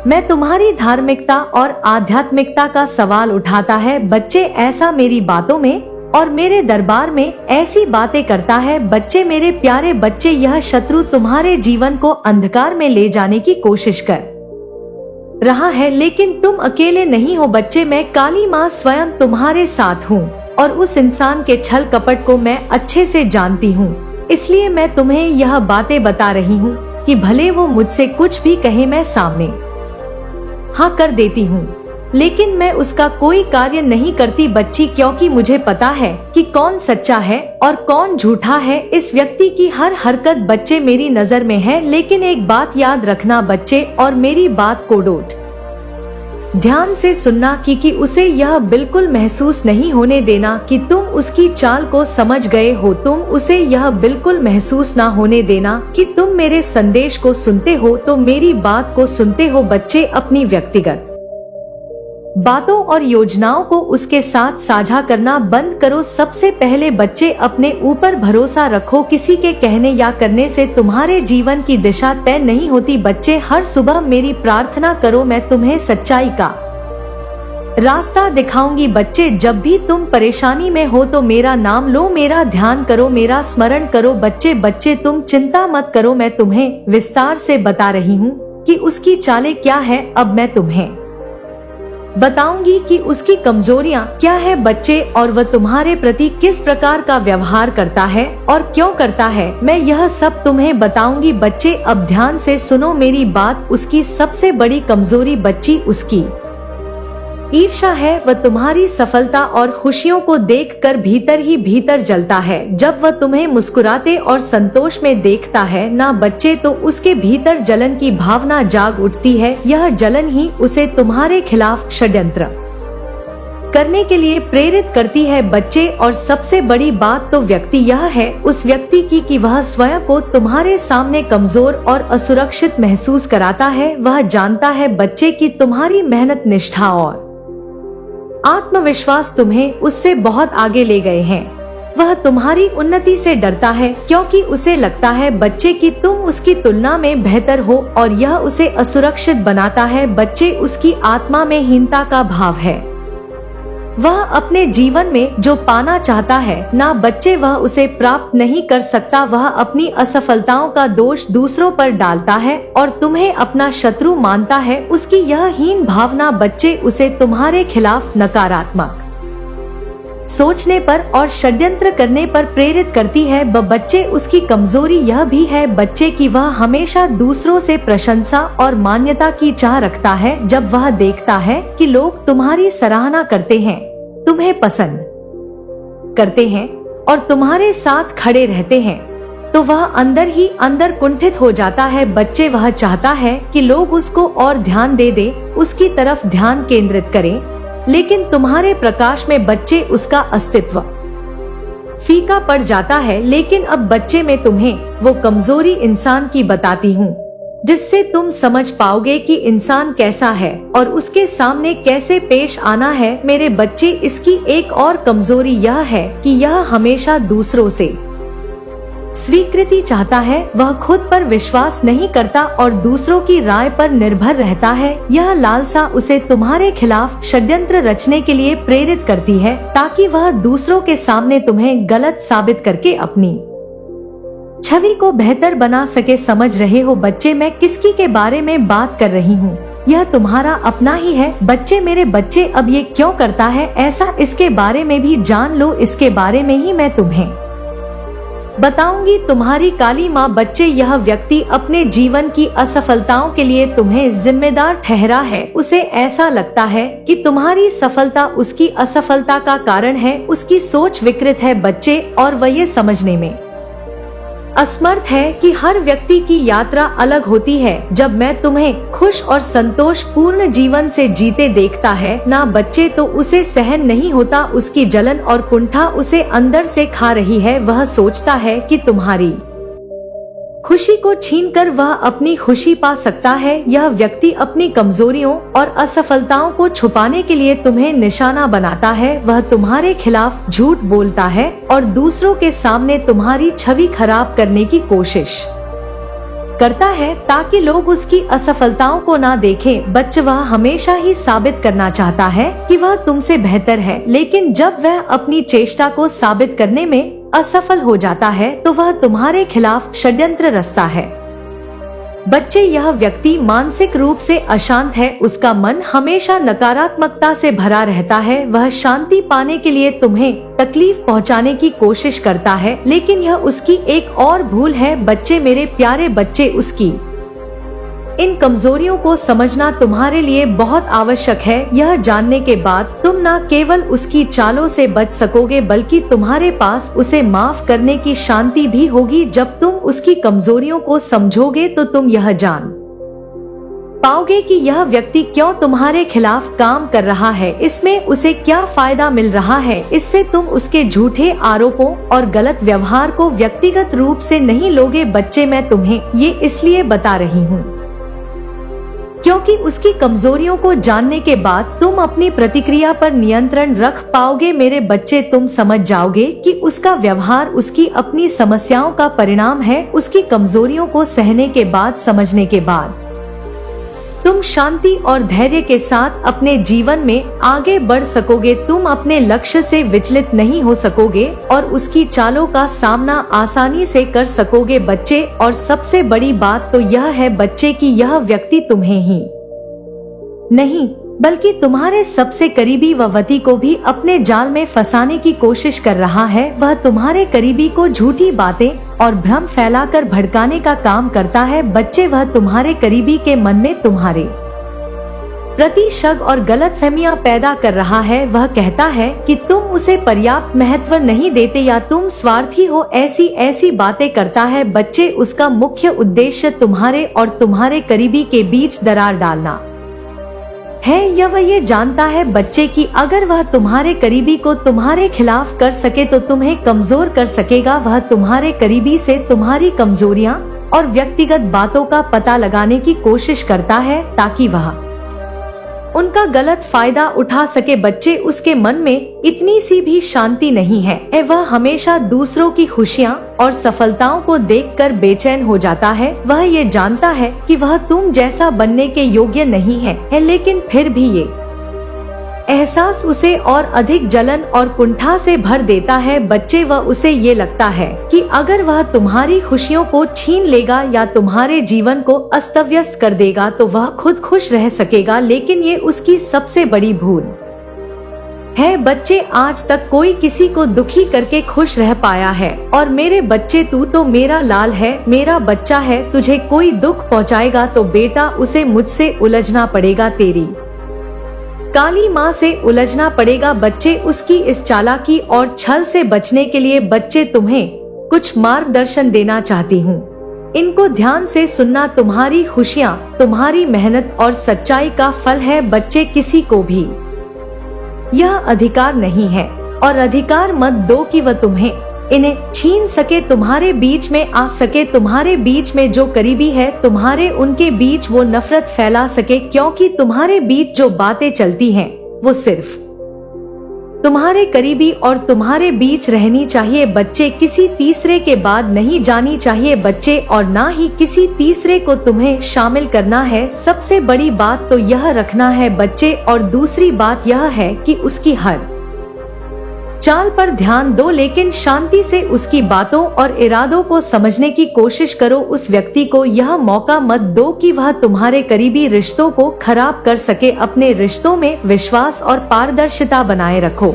मैं तुम्हारी धार्मिकता और आध्यात्मिकता का सवाल उठाता है। बच्चे, ऐसा मेरी बातों में और मेरे दरबार में ऐसी बातें करता है। बच्चे, मेरे प्यारे बच्चे, यह शत्रु तुम्हारे जीवन को अंधकार में ले जाने की कोशिश कर रहा है, लेकिन तुम अकेले नहीं हो। बच्चे, मैं काली माँ स्वयं तुम्हारे साथ हूँ और उस इंसान के छल कपट को मैं अच्छे से जानती हूँ। इसलिए मैं तुम्हें यह बातें बता रही हूँ कि भले वो मुझसे कुछ भी कहे, मैं सामने हाँ कर देती हूँ, लेकिन मैं उसका कोई कार्य नहीं करती। बच्ची, क्योंकि मुझे पता है कि कौन सच्चा है और कौन झूठा है। इस व्यक्ति की हर हरकत, बच्चे, मेरी नजर में है। लेकिन एक बात याद रखना बच्चे, और मेरी बात को ध्यान से सुनना कि उसे यह बिल्कुल महसूस नहीं होने देना कि तुम उसकी चाल को समझ गए हो। तुम उसे यह बिल्कुल महसूस ना होने देना कि तुम मेरे संदेश को सुनते हो, तो मेरी बात को सुनते हो। बच्चे, अपनी व्यक्तिगत बातों और योजनाओं को उसके साथ साझा करना बंद करो। सबसे पहले बच्चे, अपने ऊपर भरोसा रखो। किसी के कहने या करने से तुम्हारे जीवन की दिशा तय नहीं होती। बच्चे, हर सुबह मेरी प्रार्थना करो, मैं तुम्हें सच्चाई का रास्ता दिखाऊंगी। बच्चे, जब भी तुम परेशानी में हो तो मेरा नाम लो, मेरा ध्यान करो, मेरा स्मरण करो। बच्चे, तुम चिंता मत करो, मैं तुम्हें विस्तार से बता रही हूँ कि उसकी चालें क्या है। अब मैं तुम्हें बताऊंगी कि उसकी कमजोरियां क्या है बच्चे, और वह तुम्हारे प्रति किस प्रकार का व्यवहार करता है और क्यों करता है। मैं यह सब तुम्हें बताऊंगी। बच्चे, अब ध्यान से सुनो मेरी बात। उसकी सबसे बड़ी कमजोरी बच्ची उसकी ईर्ष्या है। वह तुम्हारी सफलता और खुशियों को देखकर भीतर ही भीतर जलता है। जब वह तुम्हें मुस्कुराते और संतोष में देखता है ना बच्चे, तो उसके भीतर जलन की भावना जाग उठती है। यह जलन ही उसे तुम्हारे खिलाफ षड्यंत्र करने के लिए प्रेरित करती है। बच्चे, और सबसे बड़ी बात तो व्यक्ति यह है उस व्यक्ति की कि वह स्वयं को तुम्हारे सामने कमजोर और असुरक्षित महसूस कराता है। वह जानता है बच्चे कि तुम्हारी मेहनत, निष्ठा और आत्मविश्वास तुम्हें उससे बहुत आगे ले गए हैं। वह तुम्हारी उन्नति से डरता है क्योंकि उसे लगता है बच्चे कि तुम उसकी तुलना में बेहतर हो, और यह उसे असुरक्षित बनाता है। बच्चे, उसकी आत्मा में हीनता का भाव है। वह अपने जीवन में जो पाना चाहता है ना बच्चे, वह उसे प्राप्त नहीं कर सकता। वह अपनी असफलताओं का दोष दूसरों पर डालता है और तुम्हें अपना शत्रु मानता है। उसकी यह हीन भावना बच्चे उसे तुम्हारे खिलाफ नकारात्मक सोचने पर और षड्यंत्र करने पर प्रेरित करती है। बच्चे, उसकी कमजोरी यह भी है बच्चे कि वह हमेशा दूसरों से प्रशंसा और मान्यता की चाह रखता है। जब वह देखता है कि लोग तुम्हारी सराहना करते हैं, तुम्हें पसंद करते हैं और तुम्हारे साथ खड़े रहते हैं, तो वह अंदर ही अंदर कुंठित हो जाता है। बच्चे, वह चाहता है कि लोग उसको और ध्यान दे, उसकी तरफ ध्यान केंद्रित करें, लेकिन तुम्हारे प्रकाश में बच्चे उसका अस्तित्व फीका पड़ जाता है। लेकिन अब बच्चे, मैं तुम्हें वो कमजोरी इंसान की बताती हूँ जिससे तुम समझ पाओगे कि इंसान कैसा है और उसके सामने कैसे पेश आना है। मेरे बच्चे, इसकी एक और कमजोरी यह है कि यह हमेशा दूसरों से स्वीकृति चाहता है। वह खुद पर विश्वास नहीं करता और दूसरों की राय पर निर्भर रहता है। यह लालसा उसे तुम्हारे खिलाफ षड्यंत्र रचने के लिए प्रेरित करती है, ताकि वह दूसरों के सामने तुम्हें गलत साबित करके अपनी छवि को बेहतर बना सके। समझ रहे हो बच्चे मैं किसकी के बारे में बात कर रही हूँ? यह तुम्हारा अपना ही है। बच्चे मेरे बच्चे अब ये क्यों करता है ऐसा, इसके बारे में भी जान लो। इसके बारे में ही मैं तुम्हें बताऊंगी। तुम्हारी काली माँ बच्चे, यह व्यक्ति अपने जीवन की असफलताओं के लिए तुम्हें जिम्मेदार ठहरा है। उसे ऐसा लगता है कि तुम्हारी सफलता उसकी असफलता का कारण है। उसकी सोच विकृत है बच्चे, और वह ये समझने में असमर्थ है कि हर व्यक्ति की यात्रा अलग होती है। जब मैं तुम्हें खुश और संतोष पूर्ण जीवन से जीते देखता है ना बच्चे, तो उसे सहन नहीं होता। उसकी जलन और कुंठा उसे अंदर से खा रही है। वह सोचता है कि तुम्हारी खुशी को छीनकर वह अपनी खुशी पा सकता है। यह व्यक्ति अपनी कमजोरियों और असफलताओं को छुपाने के लिए तुम्हें निशाना बनाता है। वह तुम्हारे खिलाफ झूठ बोलता है और दूसरों के सामने तुम्हारी छवि खराब करने की कोशिश करता है ताकि लोग उसकी असफलताओं को ना देखें। बच्चा वह हमेशा ही साबित करना चाहता है कि वह तुमसे बेहतर है, लेकिन जब वह अपनी चेष्टा को साबित करने में असफल हो जाता है तो वह तुम्हारे खिलाफ षड्यंत्र रचता है। बच्चे, यह व्यक्ति मानसिक रूप से अशांत है। उसका मन हमेशा नकारात्मकता से भरा रहता है। वह शांति पाने के लिए तुम्हें तकलीफ पहुंचाने की कोशिश करता है, लेकिन यह उसकी एक और भूल है। बच्चे मेरे प्यारे बच्चे, उसकी इन कमजोरियों को समझना तुम्हारे लिए बहुत आवश्यक है। यह जानने के बाद तुम न केवल उसकी चालों से बच सकोगे, बल्कि तुम्हारे पास उसे माफ करने की शांति भी होगी। जब तुम उसकी कमजोरियों को समझोगे तो तुम यह जान पाओगे कि यह व्यक्ति क्यों तुम्हारे खिलाफ काम कर रहा है, इसमें उसे क्या फायदा मिल रहा है। इससे तुम उसके झूठे आरोपों और गलत व्यवहार को व्यक्तिगत रूप से नहीं लोगे। बच्चे, मैं तुम्हें ये इसलिए बता रही हूँ क्योंकि उसकी कमजोरियों को जानने के बाद तुम अपनी प्रतिक्रिया पर नियंत्रण रख पाओगे। मेरे बच्चे, तुम समझ जाओगे कि उसका व्यवहार उसकी अपनी समस्याओं का परिणाम है। उसकी कमजोरियों को सहने के बाद, समझने के बाद तुम शांति और धैर्य के साथ अपने जीवन में आगे बढ़ सकोगे। तुम अपने लक्ष्य से विचलित नहीं हो सकोगे और उसकी चालों का सामना आसानी से कर सकोगे। बच्चे, और सबसे बड़ी बात तो यह है बच्चे कि यह व्यक्ति तुम्हें ही नहीं बल्कि तुम्हारे सबसे करीबी व्यक्ति को भी अपने जाल में फंसाने की कोशिश कर रहा है। वह तुम्हारे करीबी को झूठी बातें और भ्रम फैलाकर भड़काने का काम करता है। बच्चे, वह तुम्हारे करीबी के मन में तुम्हारे प्रति शक और गलतफहमियां पैदा कर रहा है। वह कहता है कि तुम उसे पर्याप्त महत्व नहीं देते या तुम स्वार्थी हो, ऐसी बातें करता है। बच्चे, उसका मुख्य उद्देश्य तुम्हारे और तुम्हारे करीबी के बीच दरार डालना है। या वह ये जानता है बच्चे कि अगर वह तुम्हारे करीबी को तुम्हारे खिलाफ कर सके तो तुम्हें कमजोर कर सकेगा। वह तुम्हारे करीबी से तुम्हारी कमजोरियां और व्यक्तिगत बातों का पता लगाने की कोशिश करता है ताकि वह उनका गलत फायदा उठा सके। बच्चे, उसके मन में इतनी सी भी शांति नहीं है। वह हमेशा दूसरों की खुशियां और सफलताओं को देखकर बेचैन हो जाता है। वह ये जानता है कि वह तुम जैसा बनने के योग्य नहीं है, लेकिन फिर भी ये एहसास उसे और अधिक जलन और कुंठा से भर देता है। बच्चे, वह उसे ये लगता है कि अगर वह तुम्हारी खुशियों को छीन लेगा या तुम्हारे जीवन को अस्त व्यस्त कर देगा तो वह खुद खुश रह सकेगा, लेकिन ये उसकी सबसे बड़ी भूल है। बच्चे, आज तक कोई किसी को दुखी करके खुश रह पाया है, और मेरे बच्चे तू तो मेरा लाल है, मेरा बच्चा है। तुझे कोई दुख पहुंचाएगा तो बेटा उसे मुझसे उलझना पड़ेगा, तेरी काली माँ से उलझना पड़ेगा। बच्चे, उसकी इस चालाकी और छल से बचने के लिए बच्चे तुम्हें कुछ मार्गदर्शन देना चाहती हूँ। इनको ध्यान से सुनना। तुम्हारी खुशियाँ तुम्हारी मेहनत और सच्चाई का फल है। बच्चे, किसी को भी यह अधिकार नहीं है और अधिकार मत दो कि वह तुम्हें इन्हें छीन सके, तुम्हारे बीच में आ सके। तुम्हारे बीच में जो करीबी है तुम्हारे, उनके बीच वो नफरत फैला सके, क्योंकि तुम्हारे बीच जो बातें चलती हैं वो सिर्फ तुम्हारे करीबी और तुम्हारे बीच रहनी चाहिए। बच्चे, किसी तीसरे के बाद नहीं जानी चाहिए बच्चे, और ना ही किसी तीसरे को तुम्हें शामिल करना है। सबसे बड़ी बात तो यह रखना है बच्चे, और दूसरी बात यह है कि उसकी हर चाल पर ध्यान दो, लेकिन शांति से उसकी बातों और इरादों को समझने की कोशिश करो। उस व्यक्ति को यह मौका मत दो कि वह तुम्हारे करीबी रिश्तों को खराब कर सके। अपने रिश्तों में विश्वास और पारदर्शिता बनाए रखो।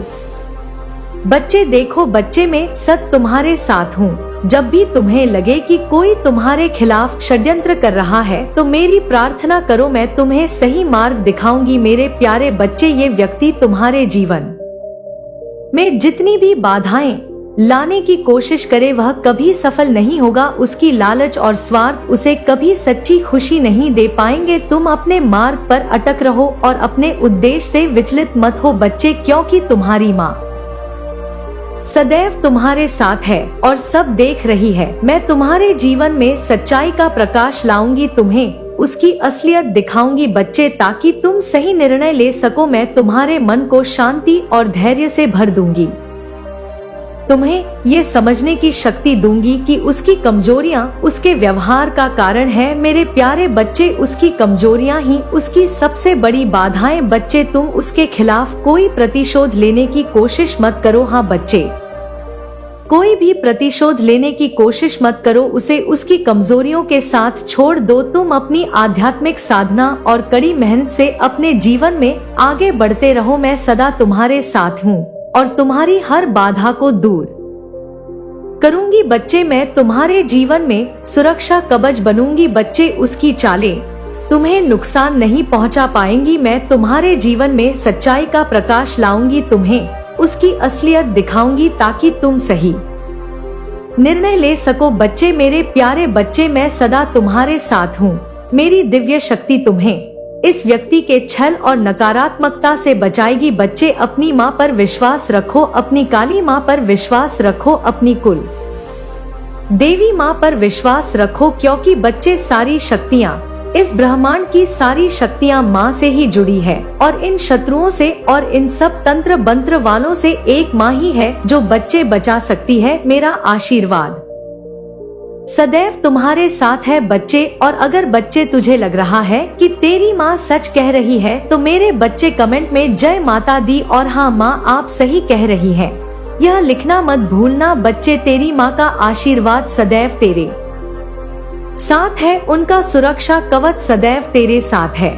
बच्चे देखो, बच्चे मैं सदा तुम्हारे साथ हूँ। जब भी तुम्हें लगे कि कोई तुम्हारे खिलाफ षड्यंत्र कर रहा है तो मेरी प्रार्थना करो, मैं तुम्हें सही मार्ग दिखाऊंगी। मेरे प्यारे बच्चे, ये व्यक्ति तुम्हारे जीवन में जितनी भी बाधाएं लाने की कोशिश करे वह कभी सफल नहीं होगा। उसकी लालच और स्वार्थ उसे कभी सच्ची खुशी नहीं दे पाएंगे। तुम अपने मार्ग पर अटक रहो और अपने उद्देश्य से विचलित मत हो बच्चे, क्योंकि तुम्हारी माँ सदैव तुम्हारे साथ है और सब देख रही है। मैं तुम्हारे जीवन में सच्चाई का प्रकाश लाऊंगी, तुम्हें उसकी असलियत दिखाऊंगी बच्चे, ताकि तुम सही निर्णय ले सको। मैं तुम्हारे मन को शांति और धैर्य से भर दूंगी। तुम्हें ये समझने की शक्ति दूंगी कि उसकी कमजोरियां उसके व्यवहार का कारण है। मेरे प्यारे बच्चे, उसकी कमजोरियां ही उसकी सबसे बड़ी बाधाएं। बच्चे, तुम उसके खिलाफ कोई प्रतिशोध लेने की कोशिश मत करो। हाँ बच्चे, कोई भी प्रतिशोध लेने की कोशिश मत करो। उसे उसकी कमजोरियों के साथ छोड़ दो। तुम अपनी आध्यात्मिक साधना और कड़ी मेहनत से अपने जीवन में आगे बढ़ते रहो। मैं सदा तुम्हारे साथ हूँ और तुम्हारी हर बाधा को दूर करूंगी बच्चे। मैं तुम्हारे जीवन में सुरक्षा कवच बनूंगी बच्चे। उसकी चालें तुम्हें नुकसान नहीं पहुंचा पाएंगी। मैं तुम्हारे जीवन में सच्चाई का प्रकाश लाऊंगी, तुम्हें उसकी असलियत दिखाऊंगी ताकि तुम सही निर्णय ले सको बच्चे। मेरे प्यारे बच्चे, मैं सदा तुम्हारे साथ हूँ। मेरी दिव्य शक्ति तुम्हें इस व्यक्ति के छल और नकारात्मकता से बचाएगी बच्चे। अपनी माँ पर विश्वास रखो, अपनी काली माँ पर विश्वास रखो, अपनी कुल देवी माँ पर विश्वास रखो, क्योंकि बच्चे सारी शक्तियाँ, इस ब्रह्मांड की सारी शक्तियाँ माँ से ही जुड़ी है और इन शत्रुओं से और इन सब तंत्र मंत्र वालों से एक माँ ही है जो बच्चे बचा सकती है। मेरा आशीर्वाद सदैव तुम्हारे साथ है बच्चे। और अगर बच्चे तुझे लग रहा है कि तेरी माँ सच कह रही है तो मेरे बच्चे कमेंट में जय माता दी और हाँ माँ आप सही कह रही है यह लिखना मत भूलना बच्चे। तेरी माँ का आशीर्वाद सदैव तेरे साथ है, उनका सुरक्षा कवच सदैव तेरे साथ है।